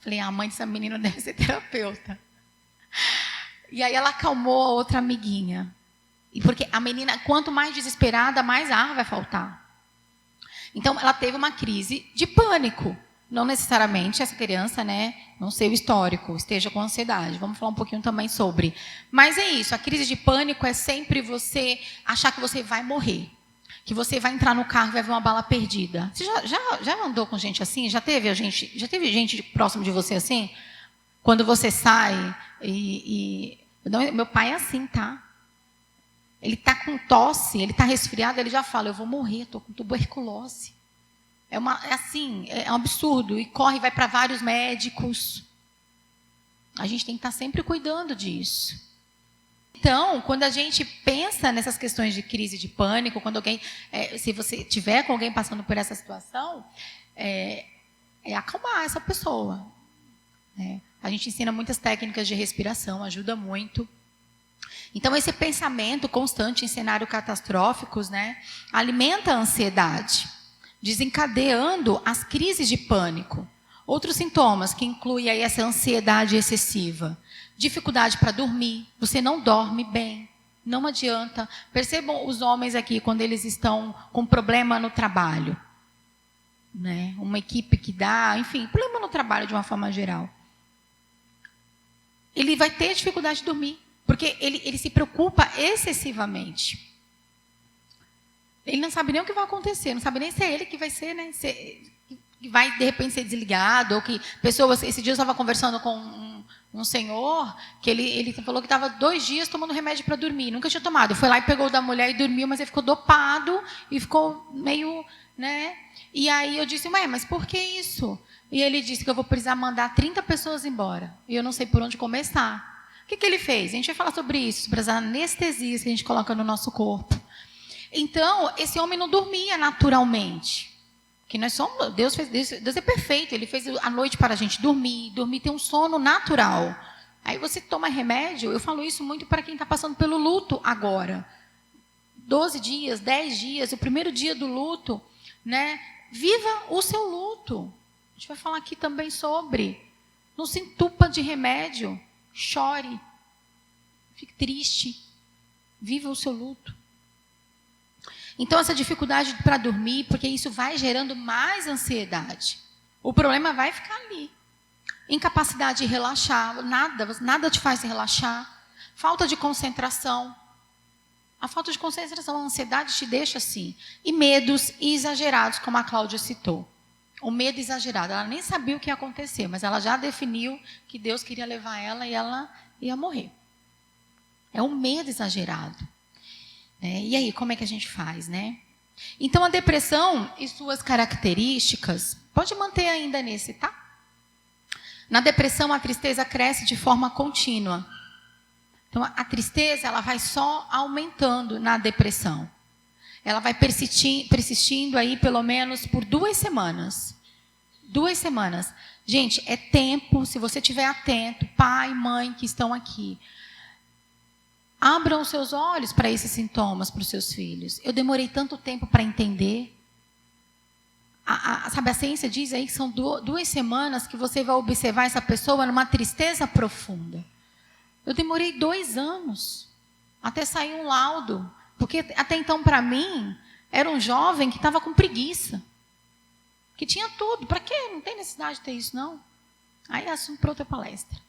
Falei, a mãe dessa menina deve ser terapeuta. E aí ela acalmou a outra amiguinha. E porque a menina, quanto mais desesperada, mais ar vai faltar. Então, ela teve uma crise de pânico. Não necessariamente essa criança, né, não sei o histórico, esteja com ansiedade. Vamos falar um pouquinho também sobre. Mas é isso, a crise de pânico é sempre você achar que você vai morrer. Que você vai entrar no carro e vai ver uma bala perdida. Você já andou com gente assim? Já teve gente próximo de você assim? Quando você sai meu pai é assim, tá? Ele tá com tosse, ele tá resfriado, ele já fala, eu vou morrer, tô com tuberculose. É um absurdo. E corre, vai para vários médicos. A gente tem que estar sempre cuidando disso. Então, quando a gente pensa nessas questões de crise de pânico, quando alguém, se você tiver com alguém passando por essa situação, acalmar essa pessoa. A gente ensina muitas técnicas de respiração, ajuda muito. Então, esse pensamento constante em cenários catastróficos, alimenta a ansiedade, desencadeando as crises de pânico. Outros sintomas que incluem aí essa ansiedade excessiva. Dificuldade para dormir, você não dorme bem, não adianta. Percebam os homens aqui quando eles estão com problema no trabalho. Uma equipe que dá, enfim, problema no trabalho de uma forma geral. Ele vai ter dificuldade de dormir, porque ele se preocupa excessivamente. Ele não sabe nem o que vai acontecer, não sabe nem se é ele que vai ser, que vai de repente ser desligado, ou que pessoas. Esse dia eu estava conversando com um senhor que ele falou que estava 2 dias tomando remédio para dormir, nunca tinha tomado. Foi lá e pegou da mulher e dormiu, mas ele ficou dopado e ficou meio, E aí eu disse, mas por que isso? E ele disse que eu vou precisar mandar 30 pessoas embora. E eu não sei por onde começar. O que ele fez? A gente vai falar sobre isso, sobre as anestesias que a gente coloca no nosso corpo. Então, esse homem não dormia naturalmente. Que nós somos, Deus é perfeito, Ele fez a noite para a gente dormir ter um sono natural. Aí você toma remédio, eu falo isso muito para quem está passando pelo luto agora. 12 dias, 10 dias, o primeiro dia do luto, viva o seu luto. A gente vai falar aqui também sobre. Não se entupa de remédio, chore, fique triste, viva o seu luto. Então, essa dificuldade para dormir, porque isso vai gerando mais ansiedade. O problema vai ficar ali. Incapacidade de relaxar, nada te faz relaxar. Falta de concentração. A falta de concentração, a ansiedade te deixa assim. E medos exagerados, como a Cláudia citou. O medo exagerado. Ela nem sabia o que ia acontecer, mas ela já definiu que Deus queria levar ela e ela ia morrer. É um medo exagerado. E aí, como é que a gente faz, Então, a depressão e suas características, pode manter ainda nesse, tá? Na depressão, a tristeza cresce de forma contínua. Então, a tristeza, ela vai só aumentando na depressão. Ela vai persistindo aí, pelo menos, por 2 semanas. 2 semanas. Gente, é tempo, se você estiver atento, pai, mãe que estão aqui, abram os seus olhos para esses sintomas para os seus filhos. Eu demorei tanto tempo para entender. Sabe, a ciência diz aí que são 2 semanas que você vai observar essa pessoa numa tristeza profunda. Eu demorei 2 anos até sair um laudo. Porque até então, para mim, era um jovem que estava com preguiça. Que tinha tudo. Para quê? Não tem necessidade de ter isso, não. Aí é assunto para outra palestra.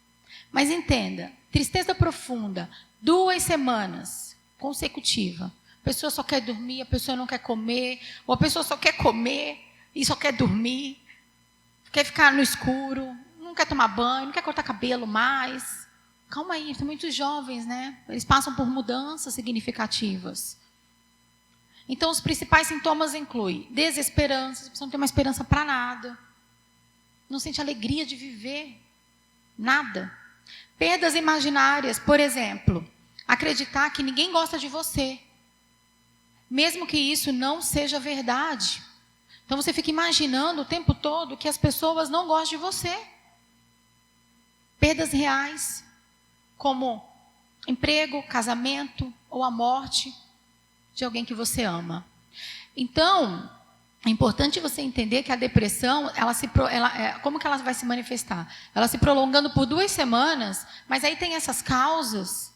Mas entenda, tristeza profunda, 2 semanas consecutiva. A pessoa só quer dormir, a pessoa não quer comer, ou a pessoa só quer comer e só quer dormir, quer ficar no escuro, não quer tomar banho, não quer cortar cabelo mais. Calma aí, são muitos jovens, Eles passam por mudanças significativas. Então, os principais sintomas incluem desesperança, você não tem uma esperança para nada, não sente alegria de viver, nada. Perdas imaginárias, por exemplo, acreditar que ninguém gosta de você, mesmo que isso não seja verdade. Então você fica imaginando o tempo todo que as pessoas não gostam de você. Perdas reais, como emprego, casamento ou a morte de alguém que você ama. Então, é importante você entender que a depressão, como que ela vai se manifestar? Ela se prolongando por 2 semanas, mas aí tem essas causas.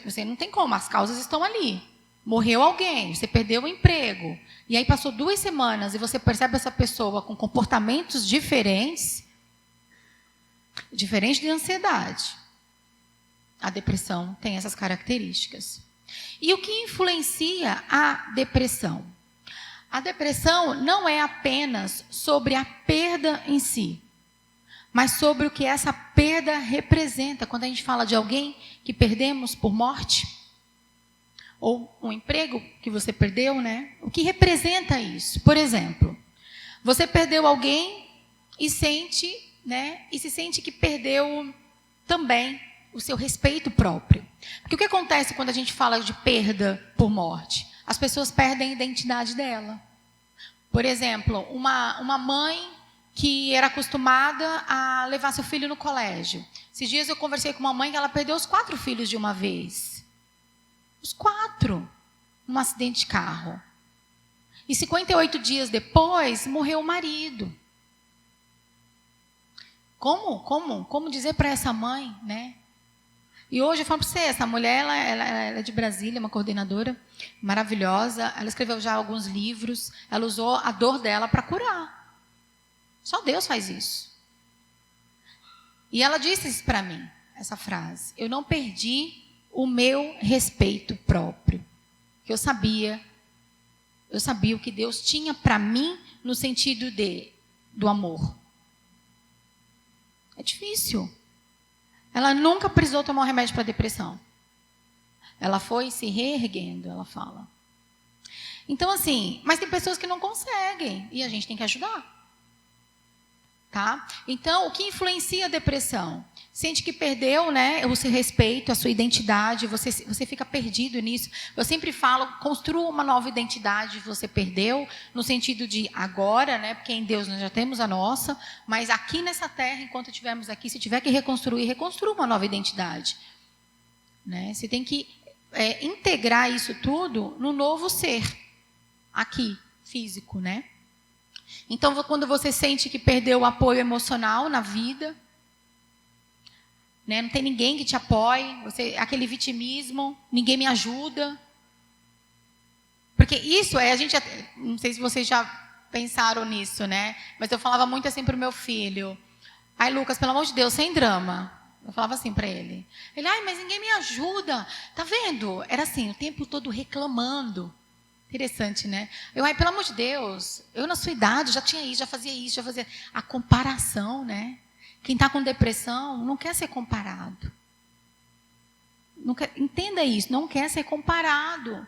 Você não tem como, as causas estão ali. Morreu alguém, você perdeu o emprego. E aí passou 2 semanas e você percebe essa pessoa com comportamentos diferentes de ansiedade. A depressão tem essas características. E o que influencia a depressão? A depressão não é apenas sobre a perda em si, mas sobre o que essa perda representa. Quando a gente fala de alguém que perdemos por morte, ou um emprego que você perdeu, né? O que representa isso? Por exemplo, você perdeu alguém e sente, né? E se sente que perdeu também o seu respeito próprio. Porque o que acontece quando a gente fala de perda por morte? As pessoas perdem a identidade dela. Por exemplo, uma mãe que era acostumada a levar seu filho no colégio. Esses dias eu conversei com uma mãe que ela perdeu os 4 filhos de uma vez. Os 4, num acidente de carro. E 58 dias depois, morreu o marido. Como dizer para essa mãe, né? E hoje eu falo para você, essa mulher, ela é de Brasília, uma coordenadora maravilhosa. Ela escreveu já alguns livros. Ela usou a dor dela para curar. Só Deus faz isso. E ela disse isso para mim, essa frase. Eu não perdi o meu respeito próprio. Eu sabia o que Deus tinha para mim no sentido do amor. É difícil. Ela nunca precisou tomar um remédio para depressão. Ela foi se reerguendo, ela fala. Então, assim, mas tem pessoas que não conseguem e a gente tem que ajudar. Tá? Então, o que influencia a depressão? Sente que perdeu, né, o seu respeito, a sua identidade, você fica perdido nisso. Eu sempre falo, construa uma nova identidade, você perdeu, no sentido de agora, né, porque em Deus nós já temos a nossa, mas aqui nessa terra, enquanto estivermos aqui, se tiver que reconstruir, reconstrua uma nova identidade. Né? Você tem que integrar isso tudo no novo ser, aqui, físico, né? Então, quando você sente que perdeu o apoio emocional na vida, né, não tem ninguém que te apoie, aquele vitimismo, ninguém me ajuda. Porque isso a gente, não sei se vocês já pensaram nisso, né? Mas eu falava muito assim para o meu filho. Ai, Lucas, pelo amor de Deus, sem drama. Eu falava assim para ele. Ele, ai, mas ninguém me ajuda. Tá vendo? Era assim, o tempo todo reclamando. Interessante, né? Ai, pelo amor de Deus, eu na sua idade já tinha isso, já fazia isso, já fazia... A comparação, né? Quem está com depressão não quer ser comparado. Entenda isso, não quer ser comparado.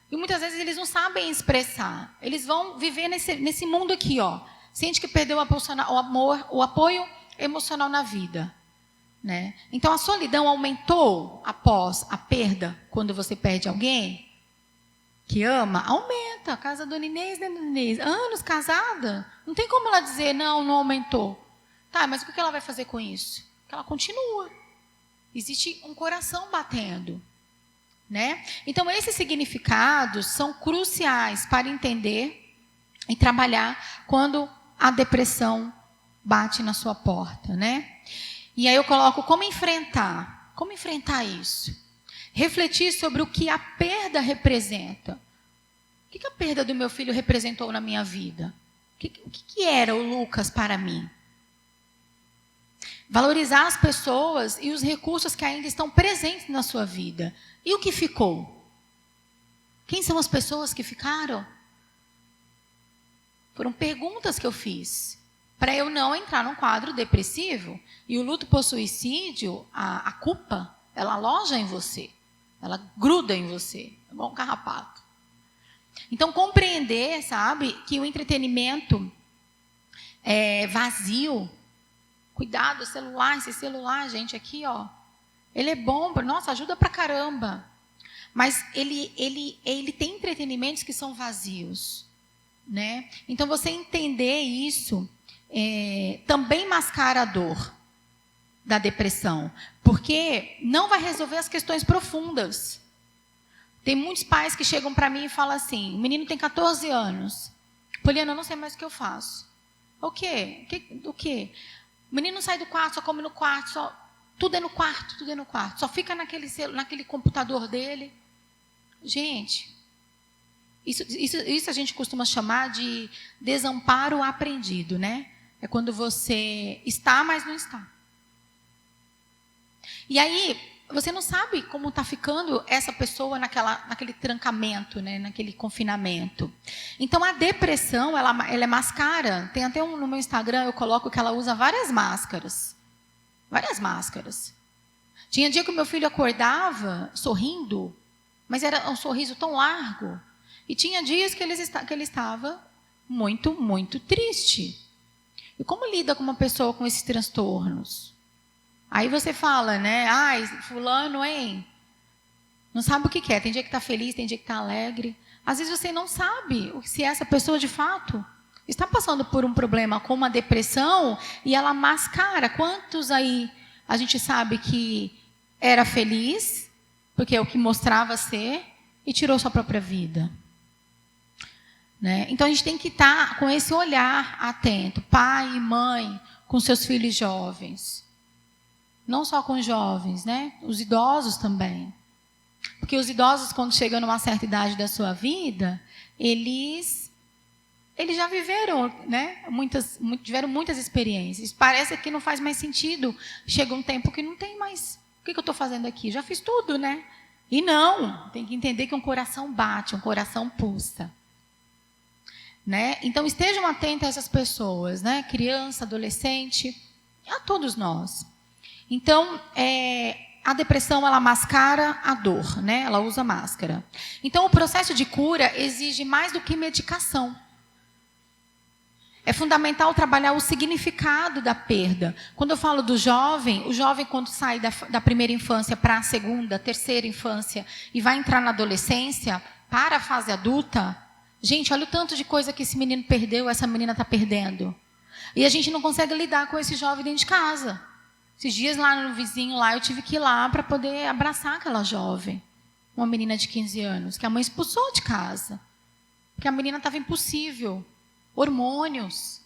E muitas vezes eles não sabem expressar. Eles vão viver nesse mundo aqui, ó. Sente que perdeu o amor, o apoio emocional na vida. Né? Então, a solidão aumentou após a perda, quando você perde alguém que ama, aumenta. A casa da Dona Inês, né, Dona Inês? Anos casada. Não tem como ela dizer, não aumentou. Tá, mas o que ela vai fazer com isso? Que ela continua. Existe um coração batendo. Né? Então, esses significados são cruciais para entender e trabalhar quando a depressão bate na sua porta. Né? E aí eu coloco como enfrentar. Como enfrentar isso? Refletir sobre o que a perda representa. O que a perda do meu filho representou na minha vida? O que era o Lucas para mim? Valorizar as pessoas e os recursos que ainda estão presentes na sua vida. E o que ficou? Quem são as pessoas que ficaram? Foram perguntas que eu fiz. Para eu não entrar num quadro depressivo. E o luto por suicídio, a culpa, ela aloja em você. Ela gruda em você. É igual um carrapato. Então, compreender, sabe, que o entretenimento é vazio. Cuidado, esse celular, gente, aqui, ó. Ele é bom, nossa, ajuda pra caramba. Mas ele tem entretenimentos que são vazios. Né? Então, você entender isso também mascara a dor da depressão. Porque não vai resolver as questões profundas. Tem muitos pais que chegam para mim e falam assim, o menino tem 14 anos. Poliana, eu não sei mais o que eu faço. O quê? O quê? O menino não sai do quarto, só come no quarto, tudo é no quarto, tudo é no quarto. Só fica naquele computador dele. Gente, isso a gente costuma chamar de desamparo aprendido, né? É quando você está, mas não está. E aí, você não sabe como está ficando essa pessoa naquele trancamento, né? Naquele confinamento. Então, a depressão, ela é mascara. Tem até no meu Instagram, eu coloco que ela usa várias máscaras. Várias máscaras. Tinha dia que o meu filho acordava sorrindo, mas era um sorriso tão largo. E tinha dias que ele estava muito, muito triste. E como lida com uma pessoa com esses transtornos? Aí você fala, né? Ai, fulano, hein? Não sabe o que é. Tem dia que está feliz, tem dia que está alegre. Às vezes você não sabe se essa pessoa, de fato, está passando por um problema como uma depressão e ela mascara. Quantos aí a gente sabe que era feliz, porque é o que mostrava ser, e tirou sua própria vida? Né? Então, a gente tem que estar com esse olhar atento. Pai e mãe, com seus filhos jovens. Não só com os jovens, né? Os idosos também. Porque os idosos, quando chegam numa certa idade da sua vida, eles já viveram, né? Tiveram muitas experiências. Parece que não faz mais sentido. Chega um tempo que não tem mais. O que eu estou fazendo aqui? Já fiz tudo, né? E não. Tem que entender que um coração bate, um coração pulsa. Né? Então, estejam atentos a essas pessoas, né? Criança, adolescente, a todos nós. Então, a depressão, ela mascara a dor, né? Ela usa máscara. Então, o processo de cura exige mais do que medicação. É fundamental trabalhar o significado da perda. Quando eu falo do jovem, o jovem, quando sai da primeira infância para a segunda, terceira infância e vai entrar na adolescência, para a fase adulta, gente, olha o tanto de coisa que esse menino perdeu, essa menina está perdendo. E a gente não consegue lidar com esse jovem dentro de casa. Esses dias lá no vizinho, lá, eu tive que ir lá para poder abraçar aquela jovem. Uma menina de 15 anos, que a mãe expulsou de casa. Porque a menina estava impossível. Hormônios.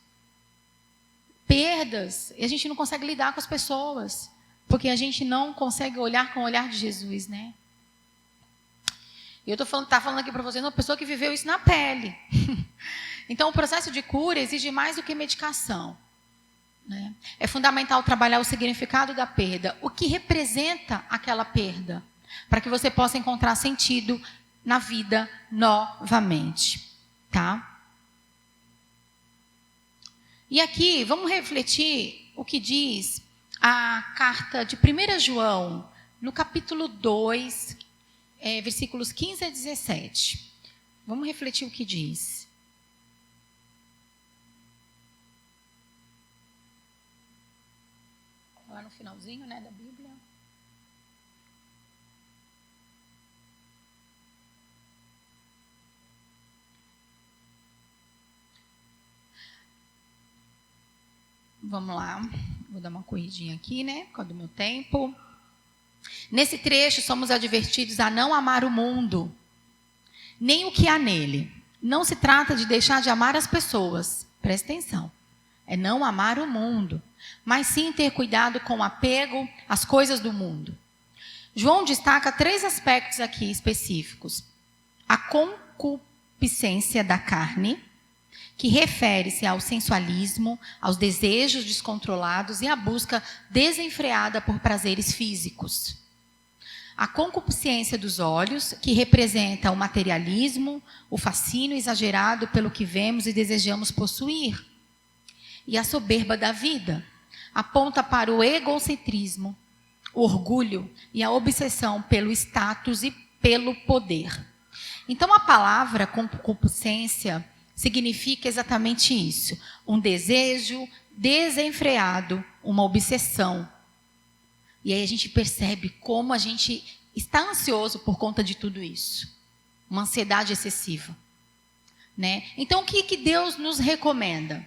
Perdas. E a gente não consegue lidar com as pessoas. Porque a gente não consegue olhar com o olhar de Jesus, né? E eu estou falando aqui para vocês, uma pessoa que viveu isso na pele. Então, o processo de cura exige mais do que medicação. Né? É fundamental trabalhar o significado da perda. O que representa aquela perda? Para que você possa encontrar sentido na vida novamente. Tá? E aqui, vamos refletir o que diz a carta de 1 João, no capítulo 2, versículos 15 a 17. Vamos refletir o que diz. Lá no finalzinho, né, da Bíblia. Vamos lá. Vou dar uma corridinha aqui, né, por causa do meu tempo. Nesse trecho, somos advertidos a não amar o mundo, nem o que há nele. Não se trata de deixar de amar as pessoas. Presta atenção. É não amar o mundo, mas sim ter cuidado com o apego às coisas do mundo. João destaca 3 aspectos aqui específicos. A concupiscência da carne, que refere-se ao sensualismo, aos desejos descontrolados e à busca desenfreada por prazeres físicos. A concupiscência dos olhos, que representa o materialismo, o fascínio exagerado pelo que vemos e desejamos possuir. E a soberba da vida aponta para o egocentrismo, o orgulho e a obsessão pelo status e pelo poder. Então, a palavra concupiscência significa exatamente isso. Um desejo desenfreado, uma obsessão. E aí a gente percebe como a gente está ansioso por conta de tudo isso. Uma ansiedade excessiva. Né? Então, o que Deus nos recomenda?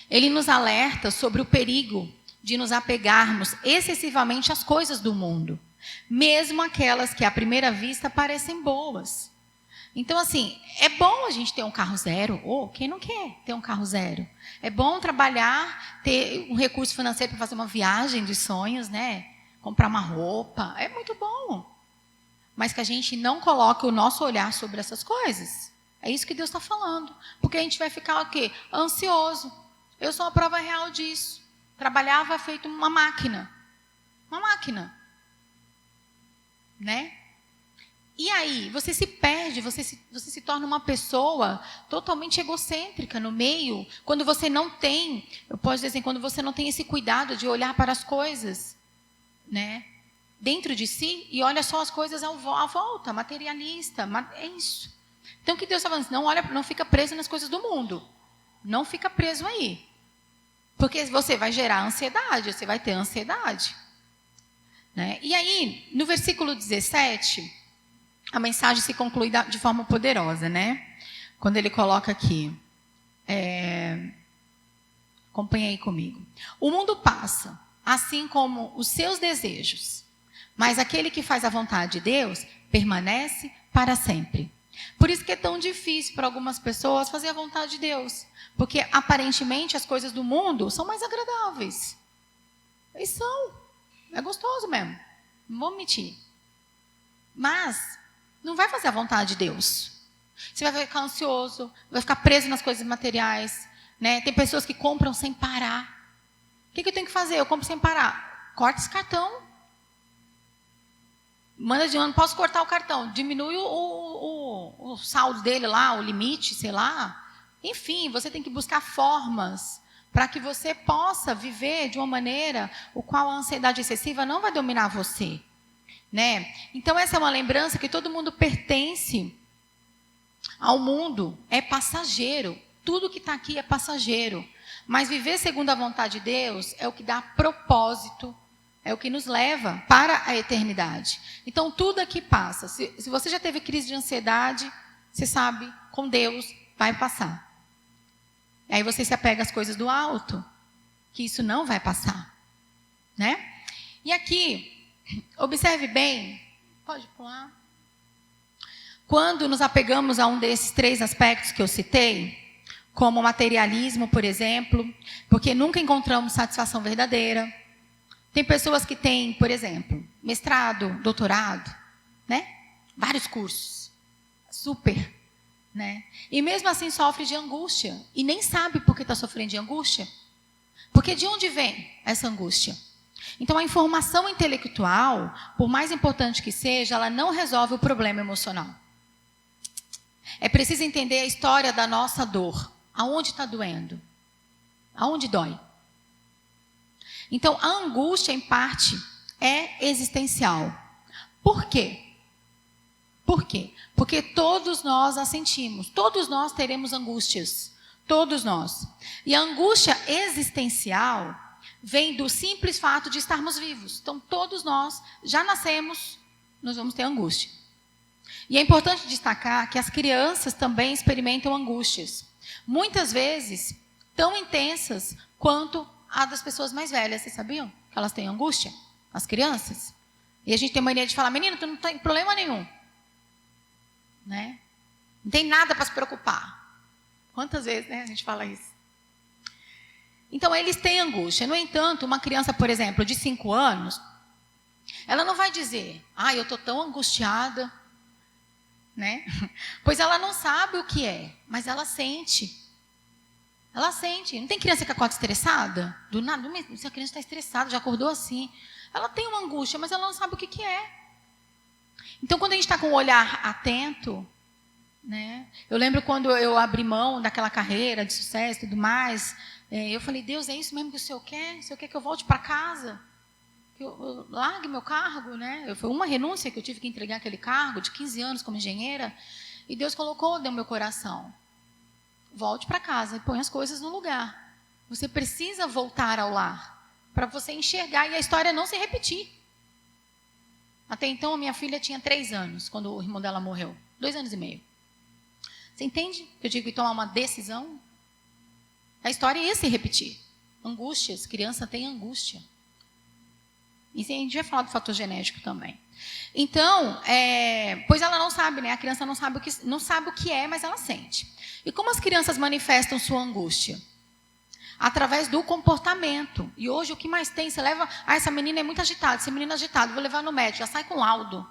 Ele nos alerta sobre o perigo de nos apegarmos excessivamente às coisas do mundo, mesmo aquelas que à primeira vista parecem boas. Então, assim, é bom a gente ter um carro zero. Quem não quer ter um carro zero? É bom trabalhar, ter um recurso financeiro para fazer uma viagem dos sonhos, né? Comprar uma roupa. É muito bom. Mas que a gente não coloque o nosso olhar sobre essas coisas. É isso que Deus está falando. Porque a gente vai ficar o quê? Ansioso. Eu sou a prova real disso. Trabalhava feito uma máquina. Uma máquina. né? E aí, você se perde, você se torna uma pessoa totalmente egocêntrica no meio, quando você não tem, eu posso dizer assim, quando você não tem esse cuidado de olhar para as coisas, né? Dentro de si, e olha só as coisas à volta, materialista, é isso. Então, o que Deus está falando? Não fica preso nas coisas do mundo. Não fica preso aí. Porque você vai gerar ansiedade, você vai ter ansiedade. Né? E aí, no versículo 17, a mensagem se conclui de forma poderosa, né? Quando ele coloca aqui, acompanha aí comigo. O mundo passa, assim como os seus desejos, mas aquele que faz a vontade de Deus permanece para sempre. Por isso que é tão difícil para algumas pessoas fazer a vontade de Deus. Porque, aparentemente, as coisas do mundo são mais agradáveis. E são. É gostoso mesmo. Não vou mentir. Mas não vai fazer a vontade de Deus. Você vai ficar ansioso, vai ficar preso nas coisas materiais. Né? Tem pessoas que compram sem parar. O que eu tenho que fazer? Eu compro sem parar. Corta esse cartão. Manda de ano, posso cortar o cartão. Diminui o saldo dele lá, o limite, sei lá. Enfim, você tem que buscar formas para que você possa viver de uma maneira o qual a ansiedade excessiva não vai dominar você. Né? Então, essa é uma lembrança que todo mundo pertence ao mundo, é passageiro. Tudo que está aqui é passageiro. Mas viver segundo a vontade de Deus é o que dá propósito, é o que nos leva para a eternidade. Então, tudo aqui passa. Se você já teve crise de ansiedade, você sabe, com Deus vai passar. Aí você se apega às coisas do alto, que isso não vai passar. Né? E aqui, observe bem, pode pular. Quando nos apegamos a um desses 3 aspectos que eu citei, como o materialismo, por exemplo, porque nunca encontramos satisfação verdadeira. Tem pessoas que têm, por exemplo, mestrado, doutorado, né? Vários cursos. Super. Né? E mesmo assim sofre de angústia. E nem sabe por que está sofrendo de angústia. Porque de onde vem essa angústia? Então a informação intelectual, por mais importante que seja, ela não resolve o problema emocional. É preciso entender a história da nossa dor. Aonde está doendo? Aonde dói? Então, a angústia, em parte, é existencial. Por quê? Por quê? Porque todos nós a sentimos. Todos nós teremos angústias. Todos nós. E a angústia existencial vem do simples fato de estarmos vivos. Então, todos nós já nascemos, nós vamos ter angústia. E é importante destacar que as crianças também experimentam angústias. Muitas vezes, tão intensas quanto a das pessoas mais velhas. Vocês sabiam que elas têm angústia? As crianças. E a gente tem mania de falar, menino, tu não tem problema nenhum. Né? Não tem nada para se preocupar. Quantas vezes, né, a gente fala isso? Então, eles têm angústia. No entanto, uma criança, por exemplo, de 5 anos, ela não vai dizer, eu estou tão angustiada, né? Pois ela não sabe o que é, mas ela sente. Ela sente. Não tem criança que acorda estressada? Do nada, se a criança está estressada, já acordou assim. Ela tem uma angústia, mas ela não sabe o que é. Então, quando a gente está com o olhar atento, né? Eu lembro quando eu abri mão daquela carreira de sucesso e tudo mais, eu falei, Deus, é isso mesmo que o Senhor quer? O Senhor quer que eu volte para casa? Que eu largue meu cargo, né? Foi uma renúncia que eu tive que entregar aquele cargo de 15 anos como engenheira. E Deus colocou no meu coração. Volte para casa e põe as coisas no lugar. Você precisa voltar ao lar para você enxergar e a história não se repetir. Até então, a minha filha tinha 3 anos, quando o irmão dela morreu. 2 anos e meio. Você entende? Eu digo que tomar uma decisão. A história ia se repetir. Angústias, criança tem angústia. E a gente vai falar do fator genético também. Então, pois ela não sabe, né? A criança não sabe o que é, mas ela sente. E como as crianças manifestam sua angústia? Através do comportamento. E hoje o que mais tem? Você leva, essa menina é muito agitada, esse menino é agitado, vou levar no médico, já sai com laudo.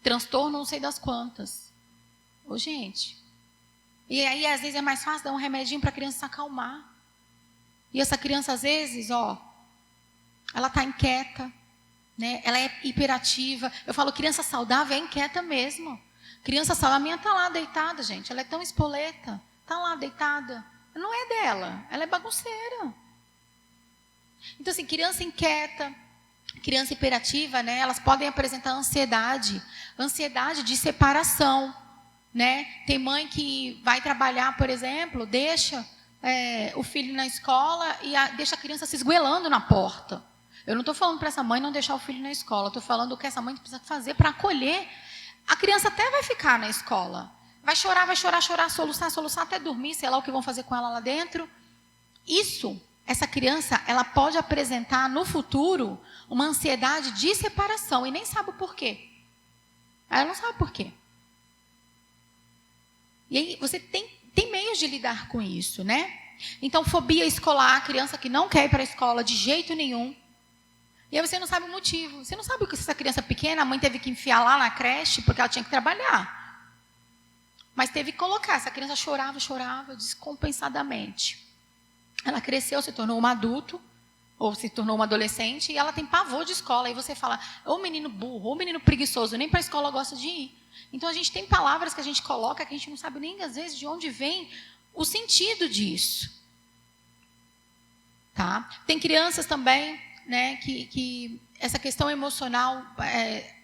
Transtorno não sei das quantas. Ô, gente. E aí, às vezes, é mais fácil dar um remedinho para a criança se acalmar. E essa criança, às vezes, ela está inquieta, né? Ela é hiperativa. Eu falo, criança saudável é inquieta mesmo. Criança saudável, a minha está lá deitada, gente. Ela é tão espoleta. Está lá deitada. Não é dela, ela é bagunceira. Então, assim, criança inquieta, criança hiperativa, né? Elas podem apresentar ansiedade de separação, né? Tem mãe que vai trabalhar, por exemplo, deixa o filho na escola e deixa a criança se esgoelando na porta. Eu não estou falando para essa mãe não deixar o filho na escola, estou falando o que essa mãe precisa fazer para acolher. A criança até vai ficar na escola, vai chorar, soluçar até dormir, sei lá o que vão fazer com ela lá dentro. Essa criança, ela pode apresentar no futuro uma ansiedade de separação e nem sabe o porquê. Ela não sabe por quê. E aí você tem meios de lidar com isso, né? Então, fobia escolar, criança que não quer ir para a escola de jeito nenhum. E aí você não sabe o motivo. Você não sabe o que essa criança pequena, a mãe teve que enfiar lá na creche porque ela tinha que trabalhar. Mas teve que colocar. Essa criança chorava descompensadamente. Ela cresceu, se tornou um adulto, ou se tornou uma adolescente, e ela tem pavor de escola. Aí você fala, ou menino burro, ou menino preguiçoso, nem para a escola gosta de ir. Então, a gente tem palavras que a gente coloca, que a gente não sabe nem, às vezes, de onde vem o sentido disso. Tá? Tem crianças também, né, que essa questão emocional,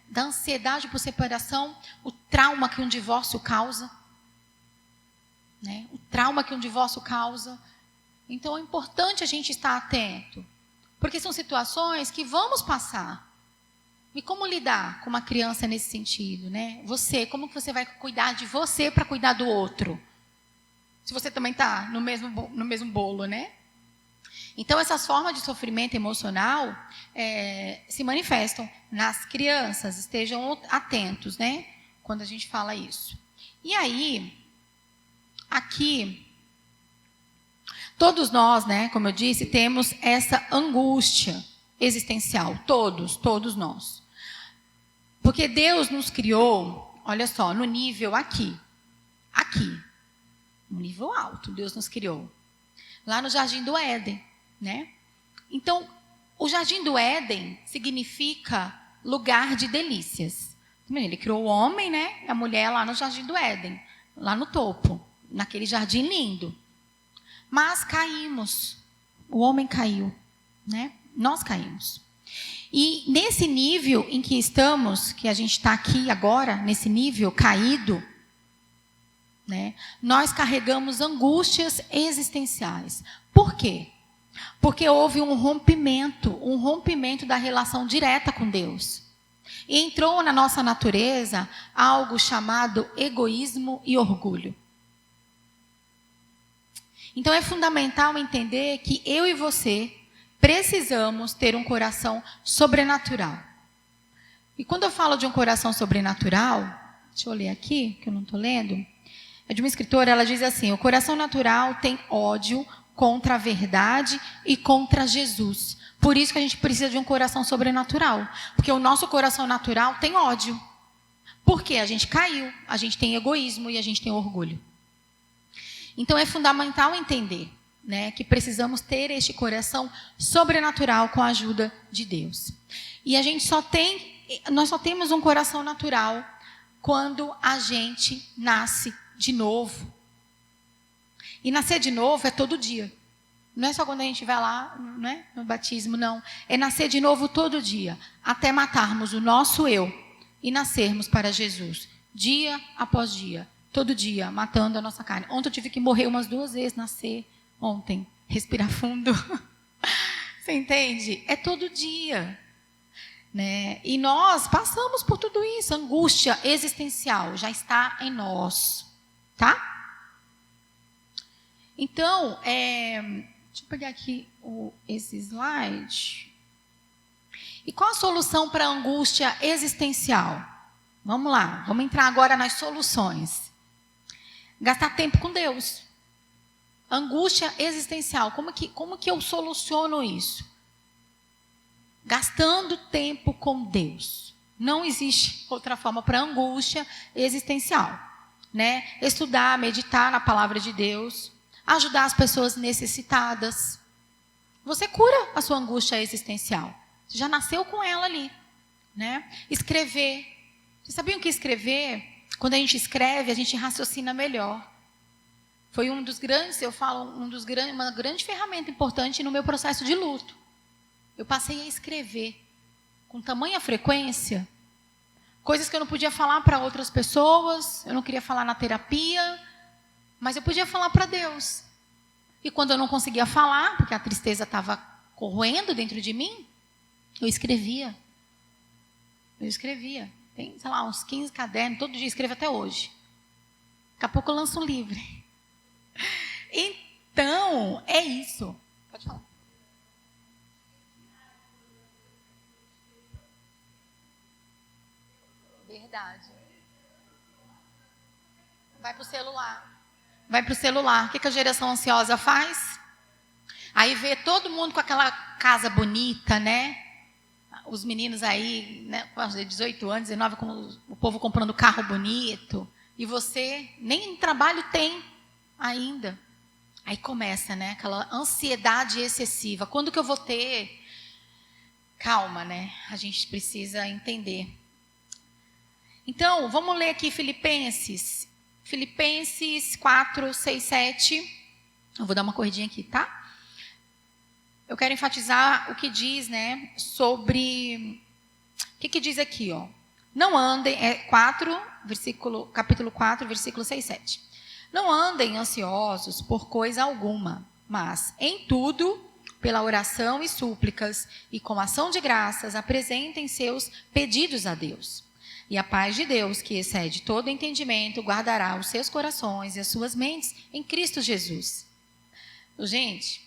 da ansiedade por separação, o trauma que um divórcio causa. Né? O trauma que um divórcio causa. Então, é importante a gente estar atento, porque são situações que vamos passar. E como lidar com uma criança nesse sentido, né? Como que você vai cuidar de você para cuidar do outro? Se você também está no mesmo bolo, né? Então, essas formas de sofrimento emocional se manifestam nas crianças. Estejam atentos, né? Quando a gente fala isso. E aí, aqui... Todos nós, né, como eu disse, temos essa angústia existencial. Todos nós. Porque Deus nos criou, olha só, no nível aqui. No nível alto, Deus nos criou. Lá no Jardim do Éden, né? Então, o Jardim do Éden significa lugar de delícias. Ele criou o homem, né, e a mulher lá no Jardim do Éden, lá no topo, naquele jardim lindo. Mas caímos, o homem caiu, né? Nós caímos. E nesse nível em que estamos, que a gente está aqui agora, nesse nível caído, né? Nós carregamos angústias existenciais. Por quê? Porque houve um rompimento da relação direta com Deus. E entrou na nossa natureza algo chamado egoísmo e orgulho. Então, é fundamental entender que eu e você precisamos ter um coração sobrenatural. E quando eu falo de um coração sobrenatural, deixa eu ler aqui, que eu não estou lendo, é de uma escritora, ela diz assim, o coração natural tem ódio contra a verdade e contra Jesus. Por isso que a gente precisa de um coração sobrenatural. Porque o nosso coração natural tem ódio. Porque a gente caiu, a gente tem egoísmo e a gente tem orgulho. Então, é fundamental entender, né, que precisamos ter este coração sobrenatural com a ajuda de Deus. E nós só temos um coração natural quando a gente nasce de novo. E nascer de novo é todo dia. Não é só quando a gente vai lá, né, no batismo, não. É nascer de novo todo dia, até matarmos o nosso eu e nascermos para Jesus, dia após dia. Todo dia, matando a nossa carne. Ontem eu tive que morrer umas 2 vezes, nascer ontem. Respirar fundo. Você entende? É todo dia. Né? E nós passamos por tudo isso. Angústia existencial já está em nós. Tá? Então, deixa eu pegar aqui esse slide. E qual a solução para a angústia existencial? Vamos lá, vamos entrar agora nas soluções. Gastar tempo com Deus. Angústia existencial. Como que eu soluciono isso? Gastando tempo com Deus. Não existe outra forma para angústia existencial. Né? Estudar, meditar na palavra de Deus. Ajudar as pessoas necessitadas. Você cura a sua angústia existencial. Você já nasceu com ela ali, né? Escrever. Vocês sabiam que escrever, quando a gente escreve, a gente raciocina melhor. Foi um dos grandes, uma grande ferramenta importante no meu processo de luto. Eu passei a escrever com tamanha frequência, coisas que eu não podia falar para outras pessoas, eu não queria falar na terapia, mas eu podia falar para Deus. E quando eu não conseguia falar, porque a tristeza estava corroendo dentro de mim, eu escrevia. Tem, sei lá, uns 15 cadernos, todo dia escrevo até hoje. Daqui a pouco eu lanço um livro. Então, é isso. Pode falar. Verdade. Vai pro celular. O que a geração ansiosa faz? Aí vê todo mundo com aquela casa bonita, né? Os meninos aí, né, com 18 anos, 19, com o povo comprando carro bonito. E você nem trabalho tem ainda. Aí começa, né? Aquela ansiedade excessiva. Quando que eu vou ter? Calma, né? A gente precisa entender. Então, vamos ler aqui Filipenses 4, 6, 7. Eu vou dar uma corridinha aqui, tá? Eu quero enfatizar o que diz, né, sobre... O que diz aqui, ó? Não andem... capítulo 4, versículo 6, 7. Não andem ansiosos por coisa alguma, mas, em tudo, pela oração e súplicas, e com ação de graças, apresentem seus pedidos a Deus. E a paz de Deus, que excede todo entendimento, guardará os seus corações e as suas mentes em Cristo Jesus. Gente,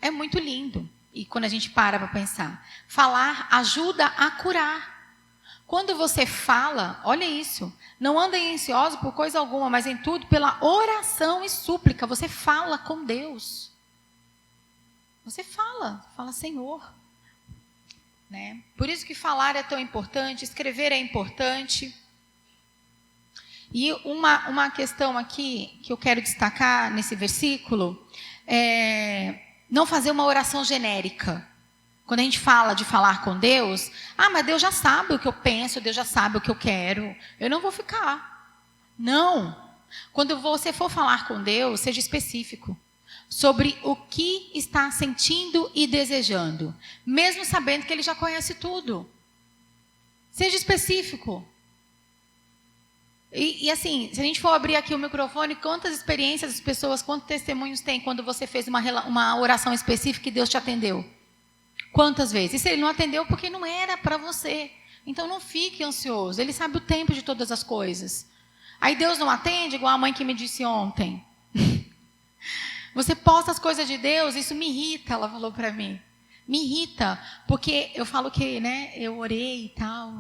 é muito lindo. E quando a gente para pensar, falar ajuda a curar. Quando você fala, olha isso, não andem ansiosos por coisa alguma, mas em tudo pela oração e súplica. Você fala com Deus. Você fala Senhor. Né? Por isso que falar é tão importante, escrever é importante. E uma questão aqui que eu quero destacar nesse versículo é não fazer uma oração genérica. Quando a gente fala de falar com Deus, mas Deus já sabe o que eu penso, Deus já sabe o que eu quero, eu não vou ficar. Não. Quando você for falar com Deus, seja específico sobre o que está sentindo e desejando, mesmo sabendo que Ele já conhece tudo. Seja específico. E assim, se a gente for abrir aqui o microfone, quantas experiências as pessoas, quantos testemunhos tem quando você fez uma oração específica e Deus te atendeu? Quantas vezes? E se Ele não atendeu, porque não era para você. Então não fique ansioso, Ele sabe o tempo de todas as coisas. Aí Deus não atende, igual a mãe que me disse ontem. Você posta as coisas de Deus, isso me irrita, ela falou para mim. Me irrita, porque eu falo que, né, eu orei e tal,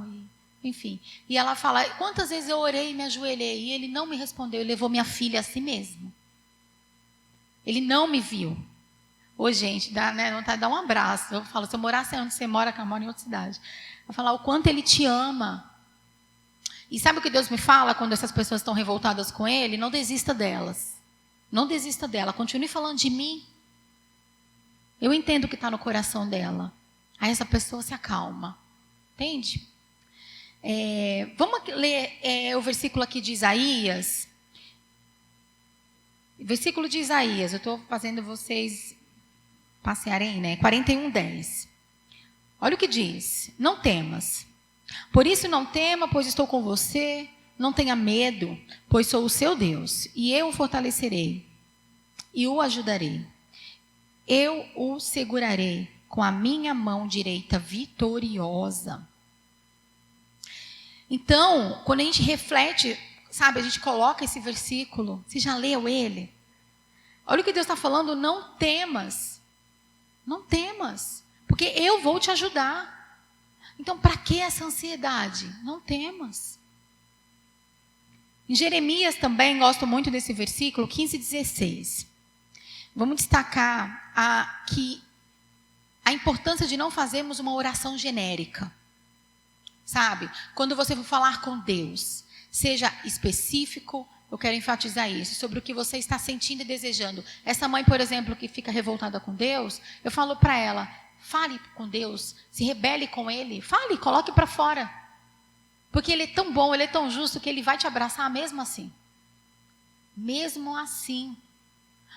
enfim. E ela fala, quantas vezes eu orei e me ajoelhei, e Ele não me respondeu, Ele levou minha filha a si mesmo. Ele não me viu. Ô, gente, dá, né, vontade de dar um abraço. Eu falo, se eu morasse onde você mora, que eu moro em outra cidade. Eu falar o quanto Ele te ama. E sabe o que Deus me fala quando essas pessoas estão revoltadas com Ele? Não desista delas. Não desista dela, continue falando de mim. Eu entendo o que está no coração dela. Aí essa pessoa se acalma. Entende? Vamos ler o versículo aqui de Isaías. Versículo de Isaías, eu estou fazendo vocês passearem, né? 41:10. Olha o que diz. Não temas. Por isso não tema, pois estou com você. Não tenha medo, pois sou o seu Deus, e eu o fortalecerei, e o ajudarei. Eu o segurarei com a minha mão direita vitoriosa. Então, quando a gente reflete, sabe, a gente coloca esse versículo, você já leu ele? Olha o que Deus está falando, não temas. Não temas, porque eu vou te ajudar. Então, para que essa ansiedade? Não temas. Em Jeremias também, gosto muito desse versículo, 15:16. Vamos destacar a importância de não fazermos uma oração genérica. Sabe? Quando você for falar com Deus, seja específico, eu quero enfatizar isso, sobre o que você está sentindo e desejando. Essa mãe, por exemplo, que fica revoltada com Deus, eu falo para ela, fale com Deus, se rebele com Ele, fale, coloque para fora. Porque Ele é tão bom, Ele é tão justo que Ele vai te abraçar mesmo assim. Mesmo assim.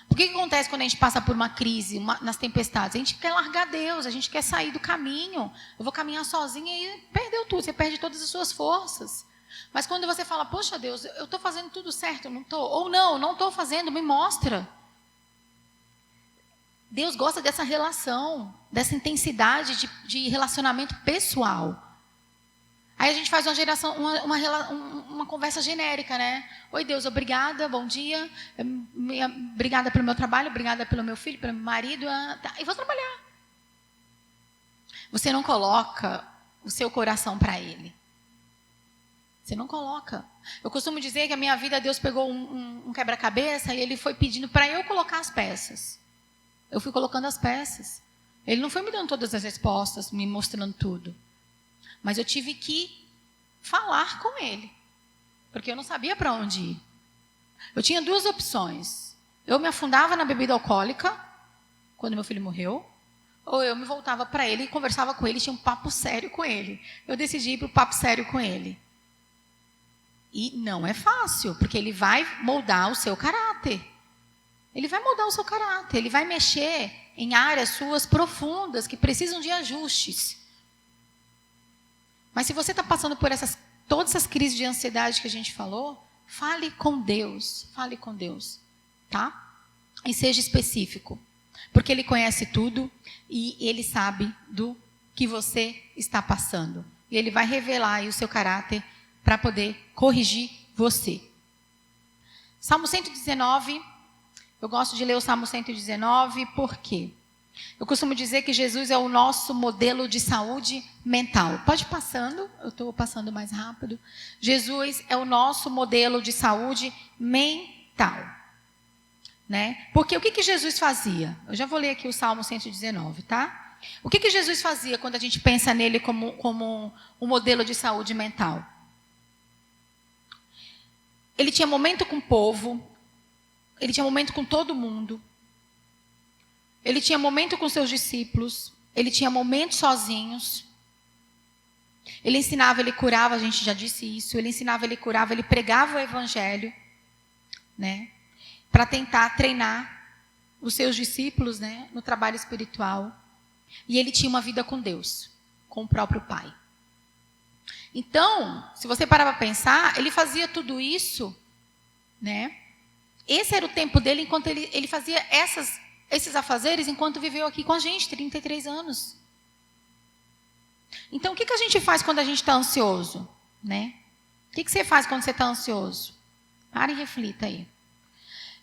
O que acontece quando a gente passa por uma crise, nas tempestades? A gente quer largar Deus, a gente quer sair do caminho. Eu vou caminhar sozinha e perdeu tudo, você perde todas as suas forças. Mas quando você fala, poxa Deus, eu estou fazendo tudo certo, não estou? Ou não estou fazendo, me mostra. Deus gosta dessa relação, dessa intensidade de relacionamento pessoal. Aí a gente faz uma conversa genérica, né? Oi Deus, obrigada, bom dia, obrigada pelo meu trabalho, obrigada pelo meu filho, pelo meu marido, e vou trabalhar. Você não coloca o seu coração para Ele. Você não coloca. Eu costumo dizer que a minha vida, Deus pegou um quebra-cabeça e Ele foi pedindo para eu colocar as peças. Eu fui colocando as peças. Ele não foi me dando todas as respostas, me mostrando tudo. Mas eu tive que falar com Ele. Porque eu não sabia para onde ir. Eu tinha duas opções. Eu me afundava na bebida alcoólica, quando meu filho morreu. Ou eu me voltava para Ele e conversava com Ele, tinha um papo sério com Ele. Eu decidi ir para o papo sério com Ele. E não é fácil, porque Ele vai moldar o seu caráter. Ele vai mudar o seu caráter, Ele vai mexer em áreas suas profundas que precisam de ajustes. Mas se você está passando por todas essas crises de ansiedade que a gente falou, fale com Deus, tá? E seja específico, porque Ele conhece tudo e Ele sabe do que você está passando. E Ele vai revelar aí o seu caráter para poder corrigir você. Salmo 119... Eu gosto de ler o Salmo 119, por quê? Eu costumo dizer que Jesus é o nosso modelo de saúde mental. Pode ir passando, eu estou passando mais rápido. Jesus é o nosso modelo de saúde mental. Né? Porque o que Jesus fazia? Eu já vou ler aqui o Salmo 119, tá? O que Jesus fazia quando a gente pensa nele como um modelo de saúde mental? Ele tinha momento com o povo. Ele tinha momento com todo mundo. Ele tinha momento com seus discípulos. Ele tinha momentos sozinhos. Ele ensinava, ele curava, a gente já disse isso. Ele ensinava, ele curava, ele pregava o evangelho, né? Para tentar treinar os seus discípulos, né, no trabalho espiritual. E ele tinha uma vida com Deus, com o próprio Pai. Então, se você parar para pensar, ele fazia tudo isso, né? Esse era o tempo dele enquanto ele fazia esses afazeres enquanto viveu aqui com a gente, 33 anos. Então, o que a gente faz quando a gente está ansioso? Né? O que você faz quando você está ansioso? Para e reflita aí.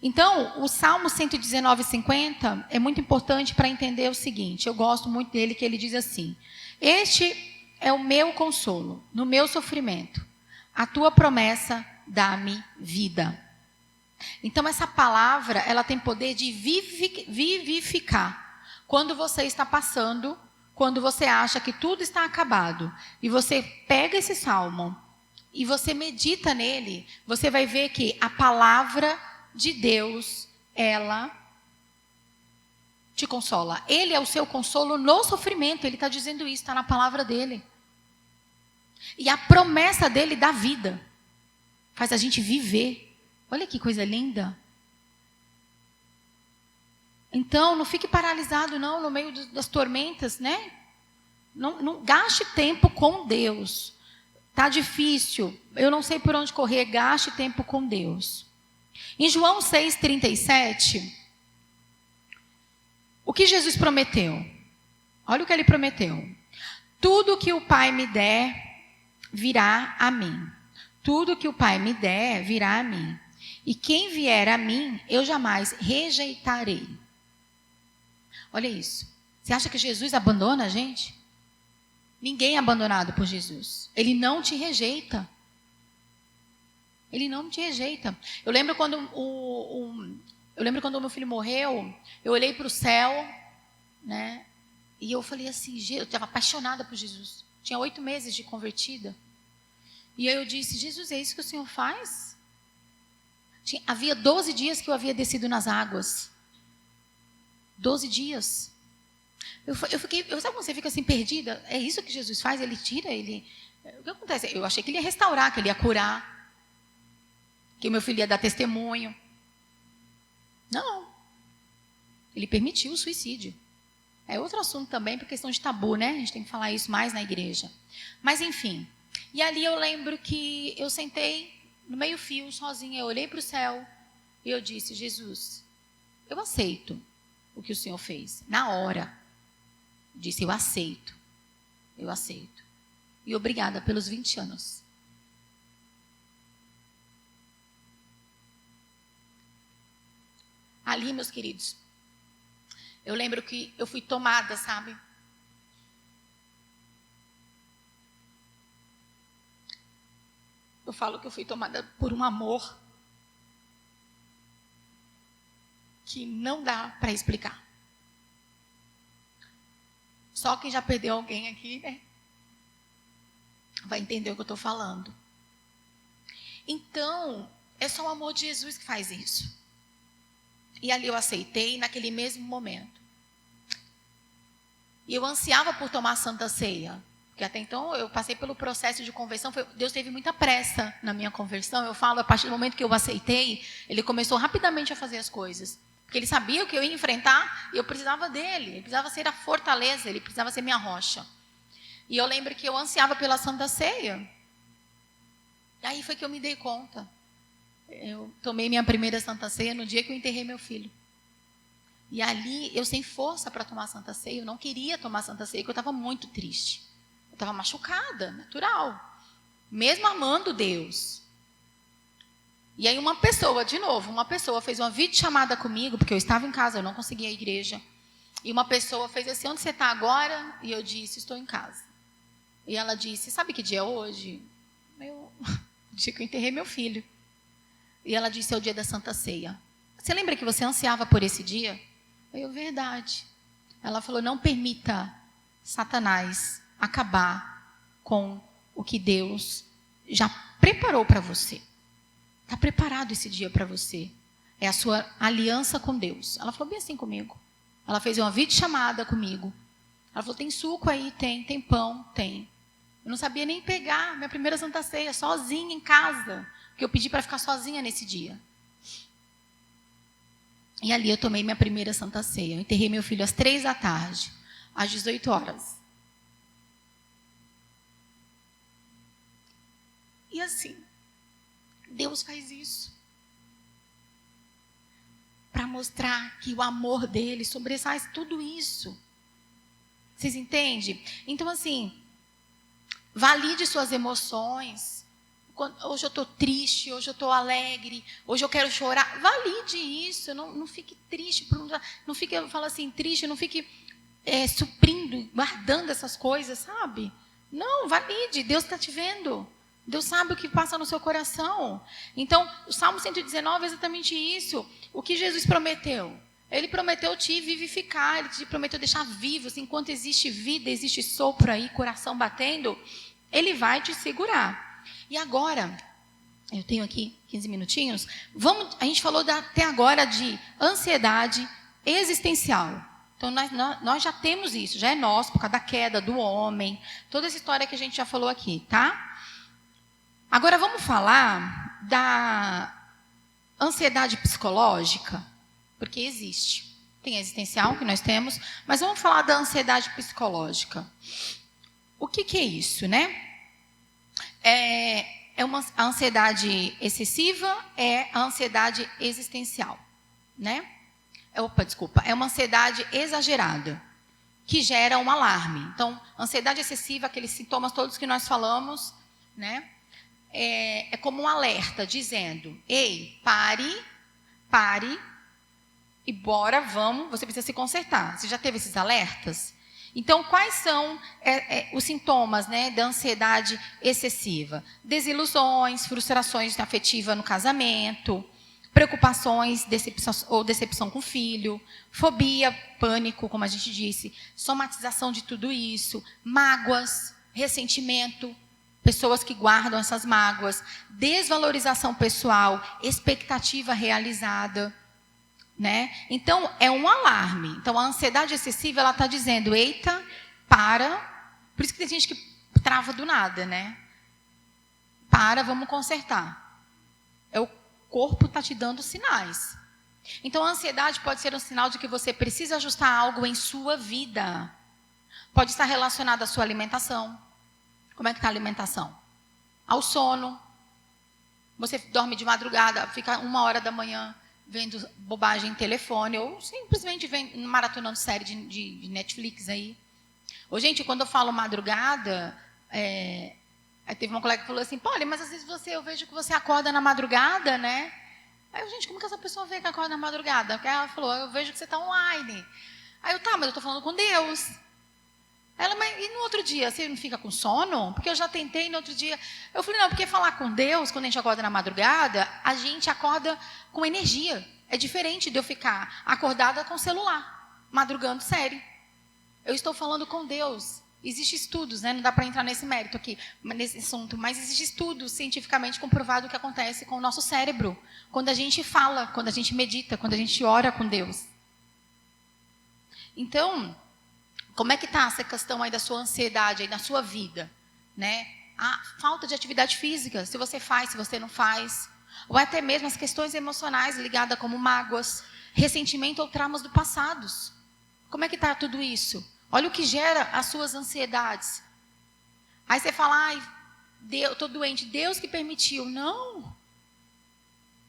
Então, o Salmo 119:50 é muito importante para entender o seguinte. Eu gosto muito dele, que ele diz assim: este é o meu consolo no meu sofrimento. A tua promessa dá-me vida. Então, essa palavra, ela tem poder de vivificar. Quando você está passando, quando você acha que tudo está acabado, e você pega esse salmo, e você medita nele, você vai ver que a palavra de Deus, ela te consola. Ele é o seu consolo no sofrimento, ele está dizendo isso, está na palavra dele. E a promessa dele dá vida, faz a gente viver. Olha que coisa linda. Então, não fique paralisado não, no meio das tormentas, né? Não gaste tempo com Deus. Tá difícil, eu não sei por onde correr, gaste tempo com Deus. Em João 6,37, o que Jesus prometeu? Olha o que ele prometeu. Tudo que o Pai me der, virá a mim. Tudo que o Pai me der, virá a mim. E quem vier a mim, eu jamais rejeitarei. Olha isso. Você acha que Jesus abandona a gente? Ninguém é abandonado por Jesus. Ele não te rejeita. Ele não te rejeita. Eu lembro quando o meu filho morreu, eu olhei para o céu, né? E eu falei assim, eu estava apaixonada por Jesus. Tinha 8 meses de convertida. E aí eu disse, Jesus, é isso que o Senhor faz? Havia 12 dias que eu havia descido nas águas. 12 dias. Sabe quando você fica assim perdida? É isso que Jesus faz? Ele tira, o que acontece? Eu achei que ele ia restaurar, que ele ia curar, que o meu filho ia dar testemunho. Não. Ele permitiu o suicídio. É outro assunto também, por questão de tabu, né? A gente tem que falar isso mais na igreja. Mas, enfim. E ali eu lembro que eu sentei no meio-fio, sozinha. Eu olhei para o céu e eu disse: Jesus, eu aceito o que o Senhor fez. Na hora. Disse: eu aceito. Eu aceito. E obrigada pelos 20 anos. Ali, meus queridos, eu lembro que eu fui tomada, sabe? Eu falo que eu fui tomada por um amor que não dá para explicar. Só quem já perdeu alguém aqui, né, vai entender o que eu estou falando. Então, é só o amor de Jesus que faz isso. E ali eu aceitei naquele mesmo momento. E eu ansiava por tomar a Santa Ceia. Porque até então eu passei pelo processo de conversão. Deus teve muita pressa na minha conversão. Eu falo, a partir do momento que eu aceitei, Ele começou rapidamente a fazer as coisas. Porque Ele sabia o que eu ia enfrentar e eu precisava dEle. Ele precisava ser a fortaleza, Ele precisava ser minha rocha. E eu lembro que eu ansiava pela Santa Ceia. E aí foi que eu me dei conta. Eu tomei minha primeira Santa Ceia no dia que eu enterrei meu filho. E ali eu sem força para tomar Santa Ceia. Eu não queria tomar Santa Ceia, porque eu estava muito triste. Eu estava machucada, natural. Mesmo amando Deus. E aí uma pessoa fez uma videochamada comigo, porque eu estava em casa, eu não conseguia ir à igreja. E uma pessoa fez assim: onde você está agora? E eu disse: estou em casa. E ela disse: sabe que dia é hoje? O dia que eu enterrei meu filho. E ela disse: é o dia da Santa Ceia. Você lembra que você ansiava por esse dia? Eu, verdade. Ela falou: não permita Satanás acabar com o que Deus já preparou para você. Está preparado esse dia para você. É a sua aliança com Deus. Ela falou bem assim comigo. Ela fez uma videochamada comigo. Ela falou: tem suco aí? Tem pão? Tem. Eu não sabia nem pegar minha primeira Santa Ceia, sozinha em casa. Porque eu pedi para ficar sozinha nesse dia. E ali eu tomei minha primeira Santa Ceia. Eu enterrei meu filho às 15h, às 18h. E assim, Deus faz isso. Para mostrar que o amor dele sobressai tudo isso. Vocês entendem? Então assim, valide suas emoções. Hoje eu estou triste, hoje eu estou alegre, hoje eu quero chorar. Valide isso, não fique triste. Não fique, eu falo assim, triste, não fique suprindo, guardando essas coisas, sabe? Não, valide, Deus está te vendo. Deus sabe o que passa no seu coração. Então, o Salmo 119 é exatamente isso. O que Jesus prometeu? Ele prometeu te vivificar, Ele te prometeu deixar vivo. Assim, enquanto existe vida, existe sopro aí, coração batendo, Ele vai te segurar. E agora, eu tenho aqui 15 minutinhos, a gente falou até agora de ansiedade existencial. Então, nós já temos isso, já é nosso, por causa da queda do homem, toda essa história que a gente já falou aqui, tá? Agora, vamos falar da ansiedade psicológica, porque existe. Tem a existencial, que nós temos, mas vamos falar da ansiedade psicológica. O que é isso, né? A ansiedade excessiva é a ansiedade existencial, né? É uma ansiedade exagerada, que gera um alarme. Então, ansiedade excessiva, aqueles sintomas todos que nós falamos, né? É como um alerta, dizendo: ei, pare, e bora, vamos, você precisa se consertar. Você já teve esses alertas? Então, quais são os sintomas, né, da ansiedade excessiva? Desilusões, frustrações afetivas no casamento, preocupações, decepção com o filho, fobia, pânico, como a gente disse, somatização de tudo isso, mágoas, ressentimento, pessoas que guardam essas mágoas, desvalorização pessoal, expectativa realizada, né? Então, é um alarme. Então, a ansiedade excessiva, ela está dizendo, eita, para. Por isso que tem gente que trava do nada, né? Para, vamos consertar. O corpo está te dando sinais. Então, a ansiedade pode ser um sinal de que você precisa ajustar algo em sua vida. Pode estar relacionado à sua alimentação. Como é que está a alimentação? Ao sono. Você dorme de madrugada, fica 1h da manhã vendo bobagem em telefone, ou simplesmente maratonando série de Netflix aí. Ou, gente, quando eu falo madrugada, aí teve uma colega que falou assim, Polly, mas às vezes eu vejo que você acorda na madrugada, né? Aí eu, gente, como que essa pessoa vê que acorda na madrugada? Porque ela falou, eu vejo que você está online. Aí eu, mas eu estou falando com Deus. Ela, mas e no outro dia, você não fica com sono? Porque eu já tentei no outro dia. Eu falei, não, porque falar com Deus, quando a gente acorda na madrugada, a gente acorda com energia. É diferente de eu ficar acordada com o celular, madrugando sério. Eu estou falando com Deus. Existem estudos, né? Não dá para entrar nesse mérito aqui, nesse assunto, mas existe estudos cientificamente comprovado o que acontece com o nosso cérebro quando a gente fala, quando a gente medita, quando a gente ora com Deus. Então, como é que está essa questão aí da sua ansiedade aí na sua vida, né? A falta de atividade física, se você faz, se você não faz, ou até mesmo as questões emocionais ligadas como mágoas, ressentimento ou traumas do passado. Como é que está tudo isso? Olha o que gera as suas ansiedades. Aí você fala, ai, eu estou doente, Deus que permitiu. Não.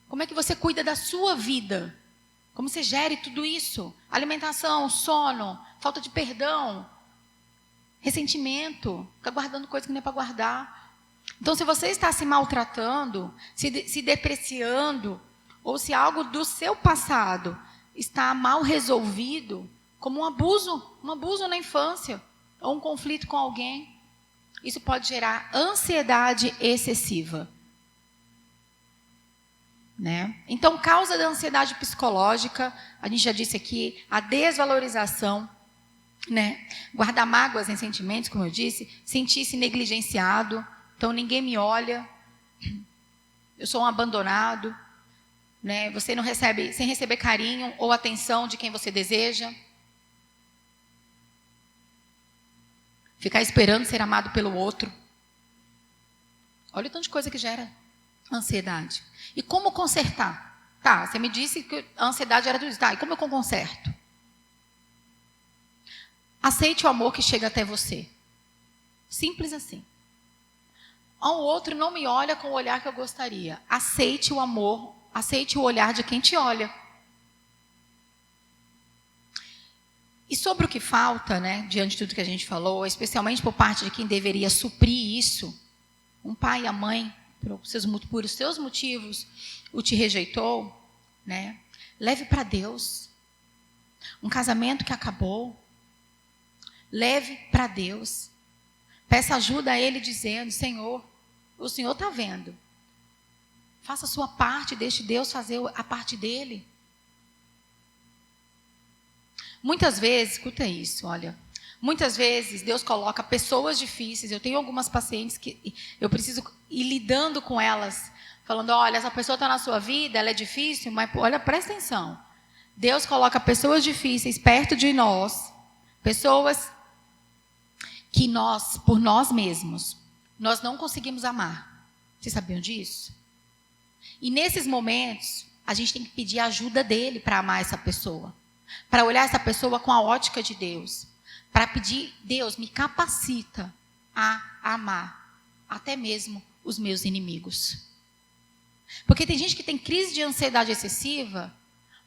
Como é que você cuida da sua vida? Como você gere tudo isso? Alimentação, sono, falta de perdão, ressentimento, fica guardando coisa que não é para guardar. Então, se você está se maltratando, se depreciando, ou se algo do seu passado está mal resolvido, como um abuso na infância, ou um conflito com alguém, isso pode gerar ansiedade excessiva. Né? Então, causa da ansiedade psicológica, a gente já disse aqui, a desvalorização, né? Guardar mágoas, ressentimentos, como eu disse, sentir-se negligenciado, então ninguém me olha, eu sou um abandonado, né? Você não recebe, sem receber carinho ou atenção de quem você deseja, ficar esperando ser amado pelo outro. Olha o tanto de coisa que gera ansiedade. E como consertar? Tá, você me disse que a ansiedade era tudo isso. Tá, e como eu conserto? Aceite o amor que chega até você. Simples assim. O outro não me olha com o olhar que eu gostaria. Aceite o amor, aceite o olhar de quem te olha. E sobre o que falta, né, diante de tudo que a gente falou, especialmente por parte de quem deveria suprir isso, um pai e a mãe, por os seus motivos, o te rejeitou, né? Leve para Deus. Um casamento que acabou, leve para Deus. Peça ajuda a Ele dizendo, Senhor, o Senhor está vendo. Faça a sua parte, deixe Deus fazer a parte dele. Muitas vezes, escuta isso, olha. Muitas vezes Deus coloca pessoas difíceis. Eu tenho algumas pacientes que eu preciso ir lidando com elas, falando, olha, essa pessoa está na sua vida, ela é difícil, mas olha, presta atenção. Deus coloca pessoas difíceis perto de nós, pessoas que nós, por nós mesmos, nós não conseguimos amar. Vocês sabiam disso? E nesses momentos, a gente tem que pedir a ajuda dele para amar essa pessoa, para olhar essa pessoa com a ótica de Deus. Para pedir, Deus, me capacita a amar até mesmo os meus inimigos. Porque tem gente que tem crise de ansiedade excessiva,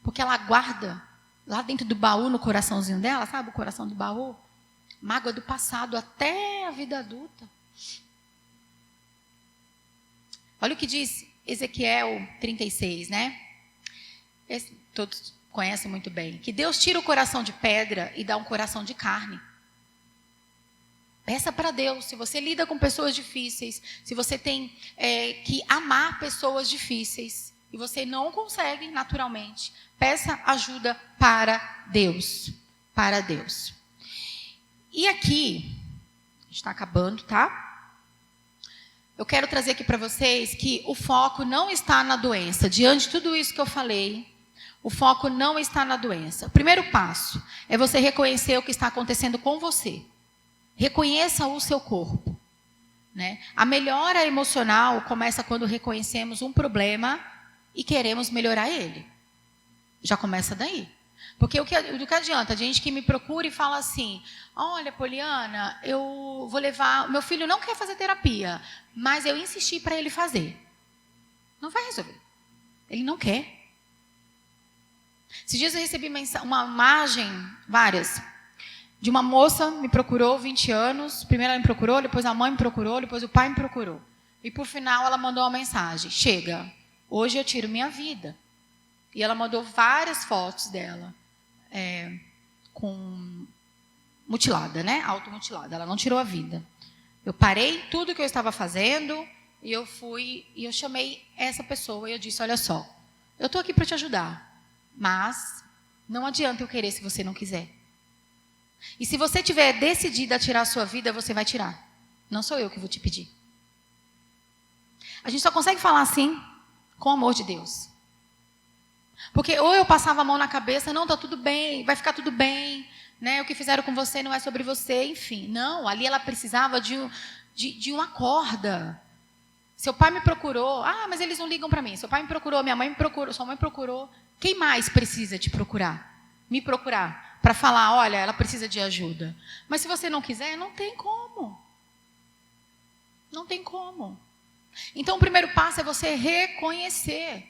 porque ela guarda lá dentro do baú, no coraçãozinho dela, sabe o coração do baú? Mágoa do passado até a vida adulta. Olha o que diz Ezequiel 36, né? Todos conhecem muito bem. Que Deus tira o coração de pedra e dá um coração de carne. Peça para Deus, se você lida com pessoas difíceis, se você tem que amar pessoas difíceis, e você não consegue naturalmente, peça ajuda para Deus. Para Deus. E aqui, está acabando, tá? Eu quero trazer aqui para vocês que o foco não está na doença. Diante de tudo isso que eu falei, O foco não está na doença. O primeiro passo é você reconhecer o que está acontecendo com você. Reconheça o seu corpo. Né? A melhora emocional começa quando reconhecemos um problema e queremos melhorar ele. Já começa daí. Porque do que adianta? A gente que me procura e fala assim, olha, Poliana, eu vou levar... Meu filho não quer fazer terapia, mas eu insisti para ele fazer. Não vai resolver. Ele não quer. Esses dias eu recebi uma imagem, várias, de uma moça me procurou, 20 anos. Primeiro ela me procurou, depois a mãe me procurou, depois o pai me procurou. E por final ela mandou uma mensagem. Chega, hoje eu tiro minha vida. E ela mandou várias fotos dela. Com mutilada, né? Automutilada. Ela não tirou a vida. Eu parei tudo que eu estava fazendo e eu fui e eu chamei essa pessoa e eu disse, olha só, eu estou aqui para te ajudar, mas não adianta eu querer se você não quiser. E se você tiver decidida a tirar a sua vida, você vai tirar. Não sou eu que vou te pedir. A gente só consegue falar assim com o amor de Deus. Porque ou eu passava a mão na cabeça, não, está tudo bem, vai ficar tudo bem, né? O que fizeram com você não é sobre você, enfim. Não, ali ela precisava de uma corda. Seu pai me procurou, mas eles não ligam para mim. Seu pai me procurou, minha mãe me procurou, sua mãe me procurou. Quem mais precisa te procurar? Me procurar, para falar, olha, ela precisa de ajuda. Mas se você não quiser, não tem como. Não tem como. Então o primeiro passo é você reconhecer.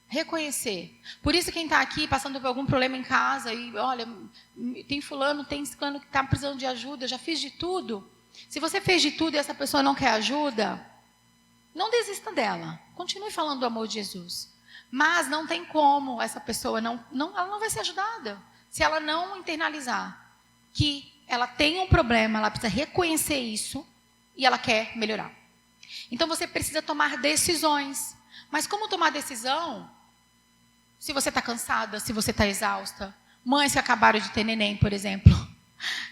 Reconhecer. Por isso quem está aqui passando por algum problema em casa e olha, tem fulano, tem ciclano que está precisando de ajuda, eu já fiz de tudo. Se você fez de tudo e essa pessoa não quer ajuda, não desista dela. Continue falando do amor de Jesus. Mas não tem como essa pessoa ela não vai ser ajudada se ela não internalizar que ela tem um problema, ela precisa reconhecer isso e ela quer melhorar. Então você precisa tomar decisões. Mas como tomar decisão? Se você está cansada, se você está exausta. Mães que acabaram de ter neném, por exemplo.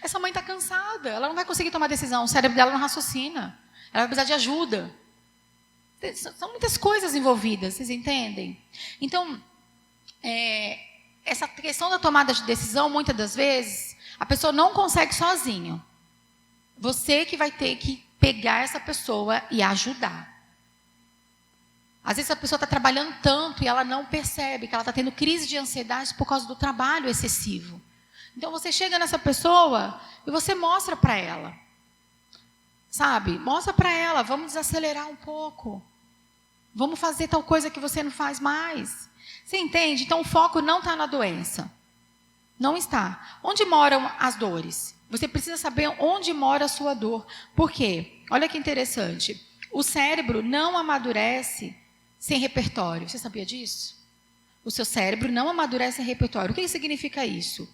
Essa mãe está cansada, ela não vai conseguir tomar decisão. O cérebro dela não raciocina. Ela vai precisar de ajuda. São muitas coisas envolvidas, vocês entendem? Então, essa questão da tomada de decisão, muitas das vezes, a pessoa não consegue sozinho. Você que vai ter que pegar essa pessoa e ajudar. Às vezes a pessoa está trabalhando tanto e ela não percebe que ela está tendo crise de ansiedade por causa do trabalho excessivo. Então você chega nessa pessoa e você mostra para ela. Sabe? Mostra para ela, vamos desacelerar um pouco. Vamos fazer tal coisa que você não faz mais. Você entende? Então o foco não está na doença. Não está. Onde moram as dores? Você precisa saber onde mora a sua dor. Por quê? Olha que interessante. O cérebro não amadurece sem repertório. Você sabia disso? O seu cérebro não amadurece sem repertório. O que significa isso?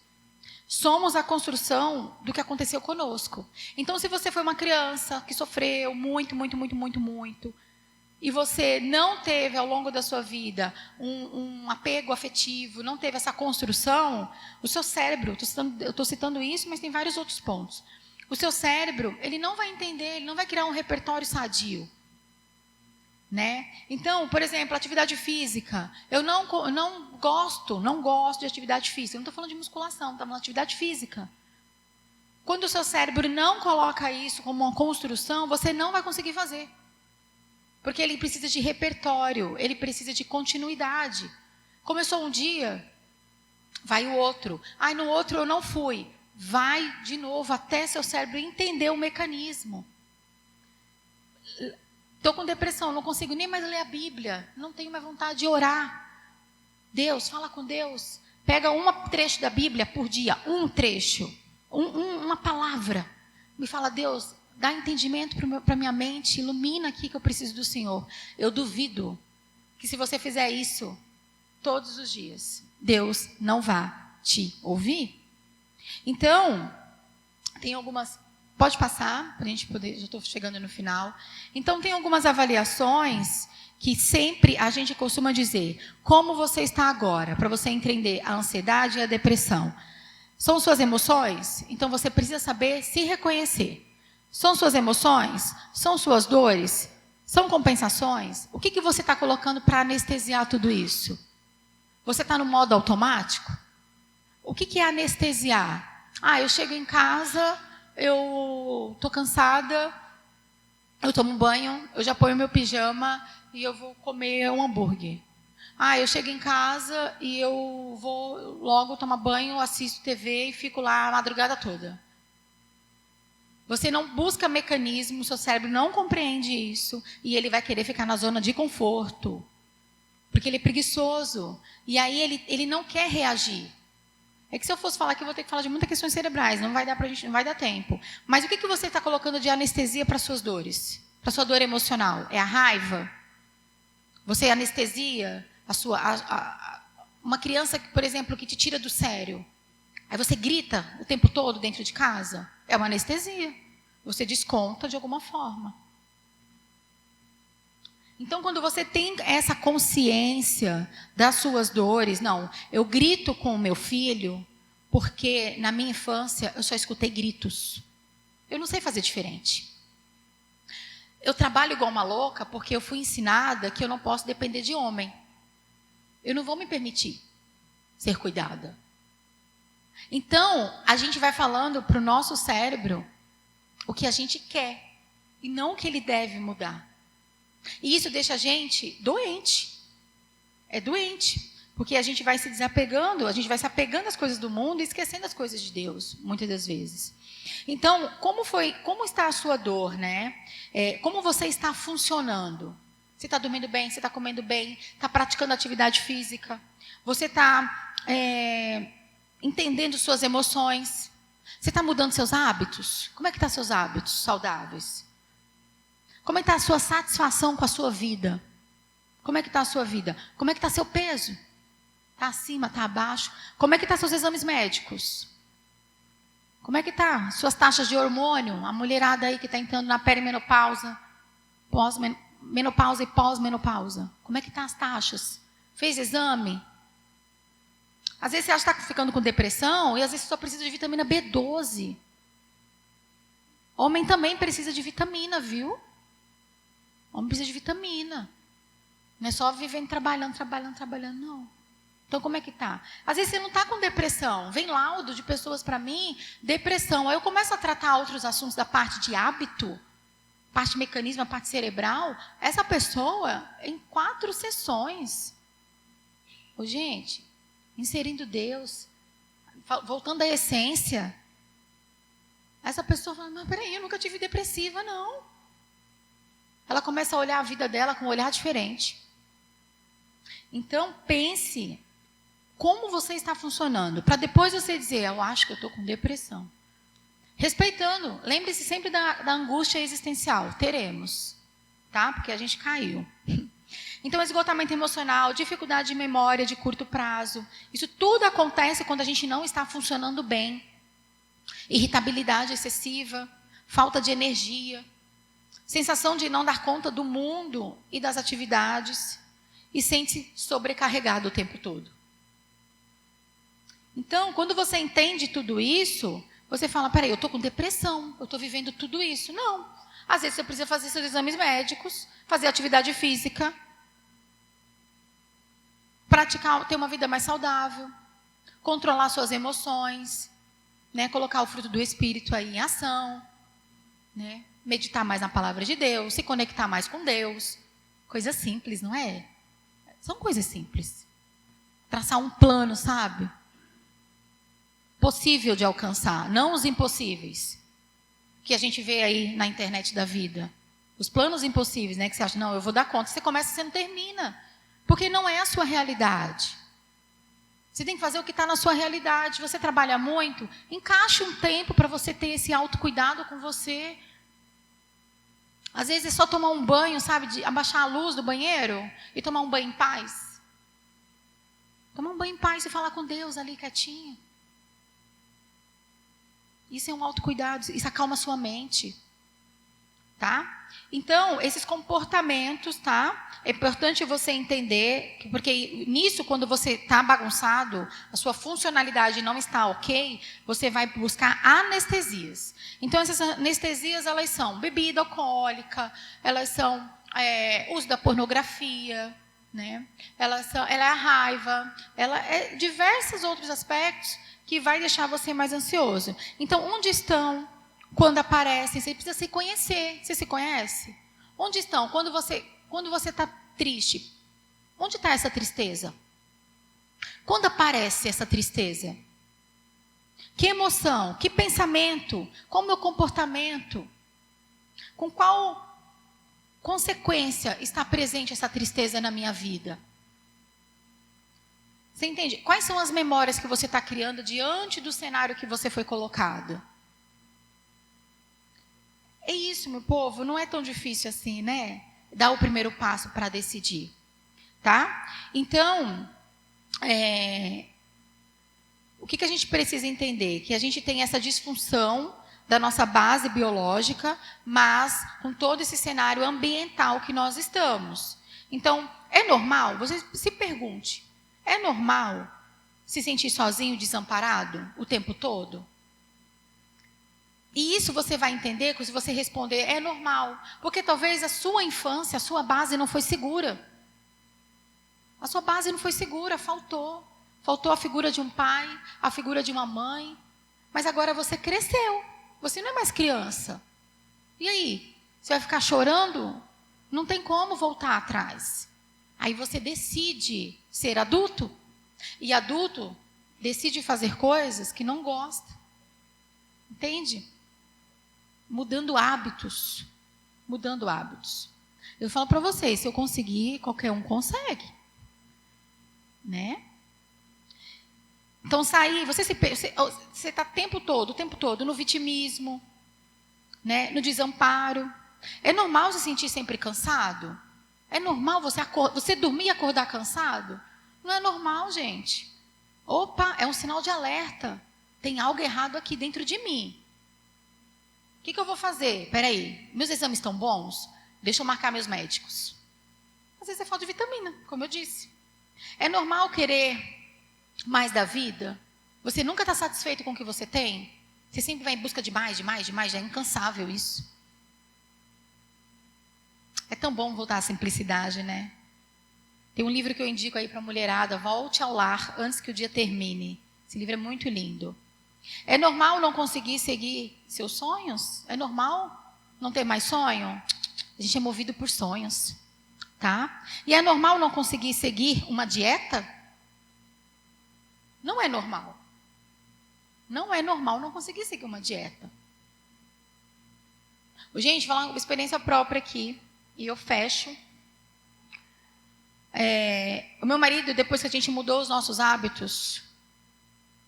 Somos a construção do que aconteceu conosco. Então, se você foi uma criança que sofreu muito, e você não teve ao longo da sua vida um apego afetivo, não teve essa construção, o seu cérebro, eu estou citando isso, mas tem vários outros pontos. O seu cérebro, ele não vai entender, ele não vai criar um repertório sadio. Né? Então, por exemplo, atividade física. Eu não gosto de atividade física. Eu não estou falando de musculação, estou falando de atividade física. Quando o seu cérebro não coloca isso como uma construção, você não vai conseguir fazer. Porque ele precisa de repertório, ele precisa de continuidade. Começou um dia, vai o outro. No outro eu não fui. Vai de novo até seu cérebro entender o mecanismo. Estou com depressão, não consigo nem mais ler a Bíblia. Não tenho mais vontade de orar. Deus, fala com Deus. Pega um trecho da Bíblia por dia, um trecho, uma palavra. Me fala, Deus, dá entendimento para minha mente, ilumina aqui que eu preciso do Senhor. Eu duvido que se você fizer isso todos os dias, Deus não vá te ouvir. Então, tem algumas... Pode passar, para a gente poder, já estou chegando no final. Então, tem algumas avaliações que sempre a gente costuma dizer. Como você está agora? Para você entender a ansiedade e a depressão. São suas emoções? Então, você precisa saber se reconhecer. São suas emoções? São suas dores? São compensações? O que você está colocando para anestesiar tudo isso? Você está no modo automático? O que é anestesiar? Eu chego em casa, eu estou cansada, eu tomo um banho, eu já ponho meu pijama e eu vou comer um hambúrguer. Eu chego em casa e eu vou logo tomar banho, assisto TV e fico lá a madrugada toda. Você não busca mecanismo, seu cérebro não compreende isso e ele vai querer ficar na zona de conforto. Porque ele é preguiçoso. E aí ele não quer reagir. É que se eu fosse falar aqui, eu vou ter que falar de muitas questões cerebrais. Não vai dar pra gente, não vai dar tempo. Mas o que você está colocando de anestesia para suas dores? Para sua dor emocional? É a raiva? Você anestesia uma criança, por exemplo, que te tira do sério. Aí você grita o tempo todo dentro de casa. É uma anestesia. Você desconta de alguma forma. Então, quando você tem essa consciência das suas dores, não, eu grito com o meu filho porque na minha infância eu só escutei gritos. Eu não sei fazer diferente. Eu trabalho igual uma louca porque eu fui ensinada que eu não posso depender de homem. Eu não vou me permitir ser cuidada. Então, a gente vai falando para o nosso cérebro o que a gente quer e não o que ele deve mudar. E isso deixa a gente doente. É doente. Porque a gente vai se desapegando, a gente vai se apegando às coisas do mundo e esquecendo as coisas de Deus, muitas das vezes. Então, como está a sua dor, né? Como você está funcionando? Você está dormindo bem? Você está comendo bem? Está praticando atividade física? Você está entendendo suas emoções? Você está mudando seus hábitos? Como é que estão seus hábitos saudáveis? Como é que está a sua satisfação com a sua vida? Como é que está a sua vida? Como é que está seu peso? Está acima, está abaixo? Como é que estão seus exames médicos? Como é que está suas taxas de hormônio? A mulherada aí que está entrando na perimenopausa, menopausa e pós-menopausa. Como é que estão as taxas? Fez exame? Às vezes você acha que está ficando com depressão e às vezes você só precisa de vitamina B12. Homem também precisa de vitamina, viu? Homem precisa de vitamina. Não é só vivendo trabalhando, não. Então, como é que tá? Às vezes você não está com depressão. Vem laudo de pessoas para mim, depressão. Aí eu começo a tratar outros assuntos da parte de hábito, parte de mecanismo, a parte cerebral. Essa pessoa, em 4 sessões. Gente, inserindo Deus, voltando à essência. Essa pessoa fala, mas peraí, eu nunca tive depressiva, não. Ela começa a olhar a vida dela com um olhar diferente. Então, pense como você está funcionando, para depois você dizer, eu acho que eu estou com depressão. Respeitando, lembre-se sempre da angústia existencial, teremos, tá? Porque a gente caiu. Então, esgotamento emocional, dificuldade de memória de curto prazo, isso tudo acontece quando a gente não está funcionando bem. Irritabilidade excessiva, falta de energia, sensação de não dar conta do mundo e das atividades e sente-se sobrecarregado o tempo todo. Então, quando você entende tudo isso, você fala, peraí, eu estou com depressão, eu estou vivendo tudo isso. Não. Às vezes você precisa fazer seus exames médicos, fazer atividade física, praticar, ter uma vida mais saudável, controlar suas emoções, né, colocar o fruto do Espírito aí em ação, né, meditar mais na palavra de Deus, se conectar mais com Deus. Coisa simples, não é? São coisas simples. Traçar um plano, sabe? Possível de alcançar, não os impossíveis que a gente vê aí na internet da vida. Os planos impossíveis, né, que você acha, não, eu vou dar conta. Você começa e você não termina, porque não é a sua realidade. Você tem que fazer o que está na sua realidade. Você trabalha muito, encaixe um tempo para você ter esse autocuidado com você. Às vezes é só tomar um banho, sabe, de abaixar a luz do banheiro e tomar um banho em paz. Tomar um banho em paz e falar com Deus ali quietinho. Isso é um autocuidado, isso acalma a sua mente, tá? Então, esses comportamentos, tá? É importante você entender, porque nisso, quando você está bagunçado, a sua funcionalidade não está ok, você vai buscar anestesias. Então, essas anestesias, elas são bebida alcoólica, elas são uso da pornografia, né? Ela é a raiva, ela é diversos outros aspectos que vai deixar você mais ansioso. Então, onde estão quando aparecem? Você precisa se conhecer. Você se conhece? Onde estão? Quando você está triste, onde está essa tristeza? Quando aparece essa tristeza? Que emoção? Que pensamento? Qual o meu comportamento? Com qual consequência está presente essa tristeza na minha vida? Você entende? Quais são as memórias que você está criando diante do cenário que você foi colocado? É isso, meu povo, não é tão difícil assim, né? Dar o primeiro passo para decidir, tá? Então, o que a gente precisa entender? Que a gente tem essa disfunção da nossa base biológica, mas com todo esse cenário ambiental que nós estamos. Então, é normal? Você se pergunte, é normal se sentir sozinho, desamparado o tempo todo? E isso você vai entender se você responder, é normal. Porque talvez a sua infância, a sua base não foi segura. A sua base não foi segura, faltou. Faltou a figura de um pai, a figura de uma mãe. Mas agora você cresceu. Você não é mais criança. E aí? Você vai ficar chorando? Não tem como voltar atrás. Aí você decide ser adulto. E adulto decide fazer coisas que não gosta. Entende? Mudando hábitos. Mudando hábitos. Eu falo para vocês, se eu conseguir, qualquer um consegue. Né? Então, sair, você está o tempo todo no vitimismo, né? No desamparo. É normal se sentir sempre cansado? É normal você dormir e acordar cansado? Não é normal, gente. Opa, é um sinal de alerta. Tem algo errado aqui dentro de mim. O que eu vou fazer? Peraí, meus exames estão bons? Deixa eu marcar meus médicos. Às vezes é falta de vitamina, como eu disse. É normal querer mais da vida? Você nunca está satisfeito com o que você tem? Você sempre vai em busca de mais, já é incansável isso. É tão bom voltar à simplicidade, né? Tem um livro que eu indico aí para a mulherada, Volte ao Lar Antes que o Dia Termine. Esse livro é muito lindo. É normal não conseguir seguir seus sonhos? É normal não ter mais sonho? A gente é movido por sonhos, tá? E é normal não conseguir seguir uma dieta? Não é normal. Não é normal não conseguir seguir uma dieta. Gente, vou falar uma experiência própria aqui. E eu fecho. O meu marido, depois que a gente mudou os nossos hábitos,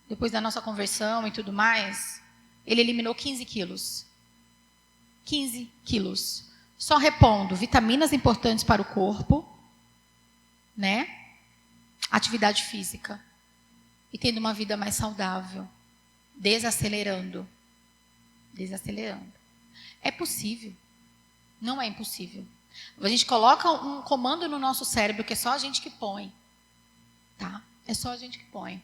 depois da nossa conversão e tudo mais, ele eliminou 15 quilos. 15 quilos. Só repondo vitaminas importantes para o corpo, né? Atividade física. E tendo uma vida mais saudável. Desacelerando. Desacelerando. É possível. Não é impossível. A gente coloca um comando no nosso cérebro que é só a gente que põe. Tá? É só a gente que põe.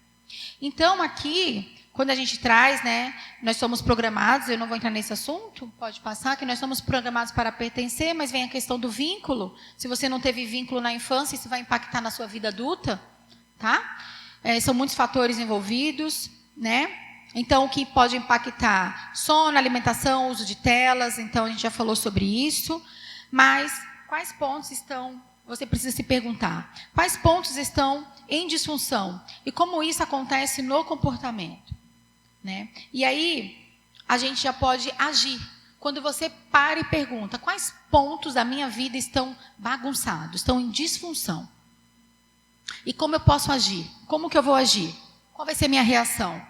Então, aqui, quando a gente traz, né, nós somos programados, eu não vou entrar nesse assunto, pode passar, que nós somos programados para pertencer, mas vem a questão do vínculo. Se você não teve vínculo na infância, isso vai impactar na sua vida adulta, tá? São muitos fatores envolvidos, né? Então, o que pode impactar? Sono, alimentação, uso de telas, então a gente já falou sobre isso. Mas, quais pontos estão, você precisa se perguntar, quais pontos estão em disfunção? E como isso acontece no comportamento? Né? E aí, a gente já pode agir. Quando você para e pergunta, quais pontos da minha vida estão bagunçados, estão em disfunção? E como eu posso agir? Como que eu vou agir? Qual vai ser a minha reação?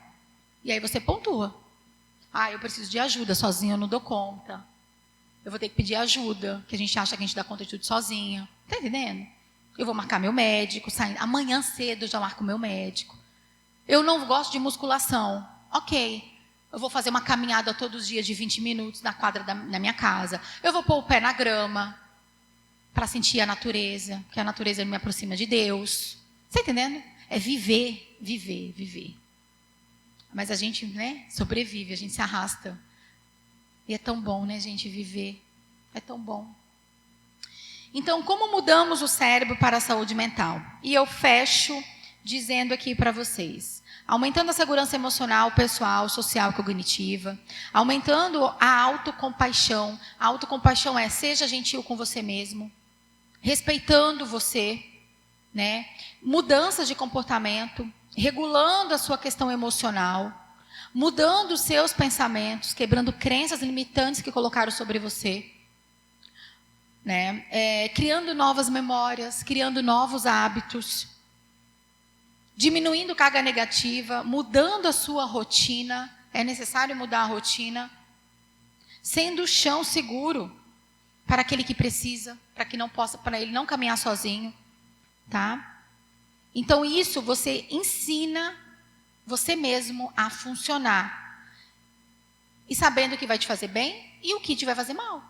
E aí você pontua. Eu preciso de ajuda, sozinho eu não dou conta. Eu vou ter que pedir ajuda, que a gente acha que a gente dá conta de tudo sozinha. Tá entendendo? Eu vou marcar meu médico, amanhã cedo eu já marco meu médico. Eu não gosto de musculação. Ok. Eu vou fazer uma caminhada todos os dias de 20 minutos na quadra da minha casa. Eu vou pôr o pé na grama para sentir a natureza, porque a natureza me aproxima de Deus. Tá entendendo? É viver, viver, viver. Mas a gente, né, sobrevive, a gente se arrasta. E é tão bom, né, gente, viver. É tão bom. Então, como mudamos o cérebro para a saúde mental? E eu fecho dizendo aqui para vocês. Aumentando a segurança emocional, pessoal, social e cognitiva. Aumentando a autocompaixão. A autocompaixão é, seja gentil com você mesmo. Respeitando você. Né? Mudanças de comportamento. Regulando a sua questão emocional. Mudando os seus pensamentos. Quebrando crenças limitantes que colocaram sobre você. Né? Criando novas memórias. Criando novos hábitos. Diminuindo carga negativa, mudando a sua rotina, é necessário mudar a rotina, sendo o chão seguro para aquele que precisa, para ele não caminhar sozinho, tá? Então isso você ensina você mesmo a funcionar e sabendo o que vai te fazer bem e o que te vai fazer mal.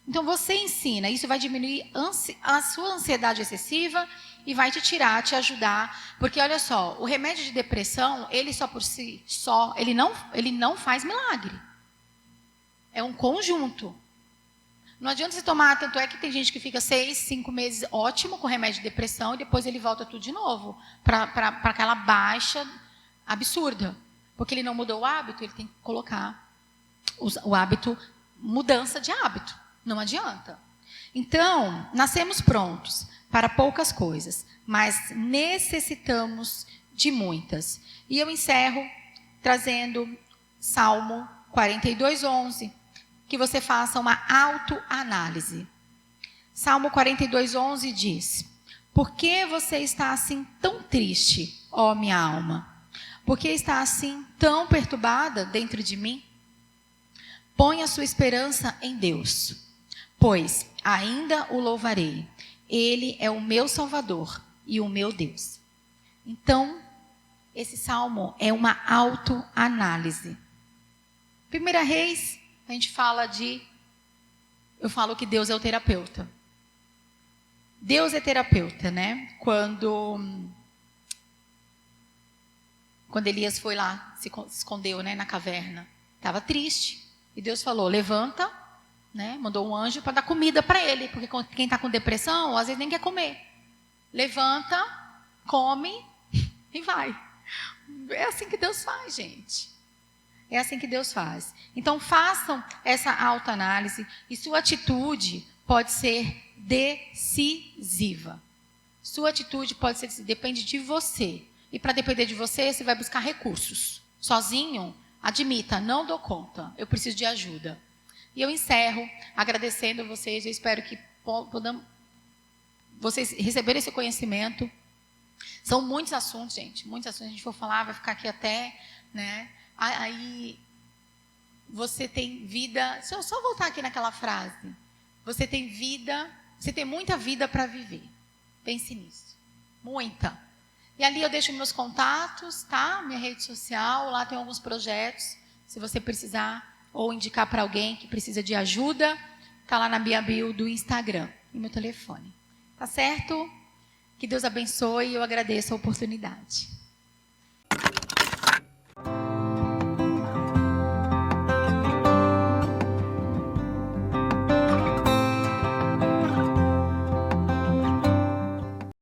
Então você ensina, isso vai diminuir a sua ansiedade excessiva e vai te tirar, te ajudar, porque olha só, o remédio de depressão, ele só por si só, ele não faz milagre. É um conjunto. Não adianta você tomar, tanto é que tem gente que fica 6, 5 meses ótimo com remédio de depressão e depois ele volta tudo de novo para aquela baixa absurda, porque ele não mudou o hábito, ele tem que colocar o hábito, mudança de hábito. Não adianta. Então, nascemos prontos para poucas coisas, mas necessitamos de muitas. E eu encerro trazendo Salmo 42:11, que você faça uma autoanálise. Salmo 42:11 diz: Por que você está assim tão triste, ó minha alma? Por que está assim tão perturbada dentro de mim? Põe a sua esperança em Deus, pois ainda o louvarei. Ele é o meu Salvador e o meu Deus. Então, esse salmo é uma autoanálise. 1 Reis, a gente fala eu falo que Deus é o terapeuta. Deus é terapeuta, né? Quando Elias foi lá, se escondeu, né, na caverna, estava triste. E Deus falou, levanta, né? Mandou um anjo para dar comida para ele, porque quem está com depressão, às vezes nem quer comer. Levanta, come e vai. É assim que Deus faz, gente. É assim que Deus faz. Então, façam essa autoanálise e sua atitude pode ser decisiva. Sua atitude pode ser, depende de você. E para depender de você, você vai buscar recursos. Sozinho, admita, não dou conta, eu preciso de ajuda. E eu encerro agradecendo a vocês. Eu espero que vocês receberem esse conhecimento. São muitos assuntos, gente. Muitos assuntos. A gente for falar, vai ficar aqui até, né? Aí você tem vida. Deixa eu só voltar aqui naquela frase. Você tem vida. Você tem muita vida para viver. Pense nisso. Muita. E ali eu deixo meus contatos, tá? Minha rede social. Lá tem alguns projetos. Se você precisar ou indicar para alguém que precisa de ajuda, está lá na minha bio do Instagram e meu telefone. Tá certo? Que Deus abençoe e eu agradeço a oportunidade.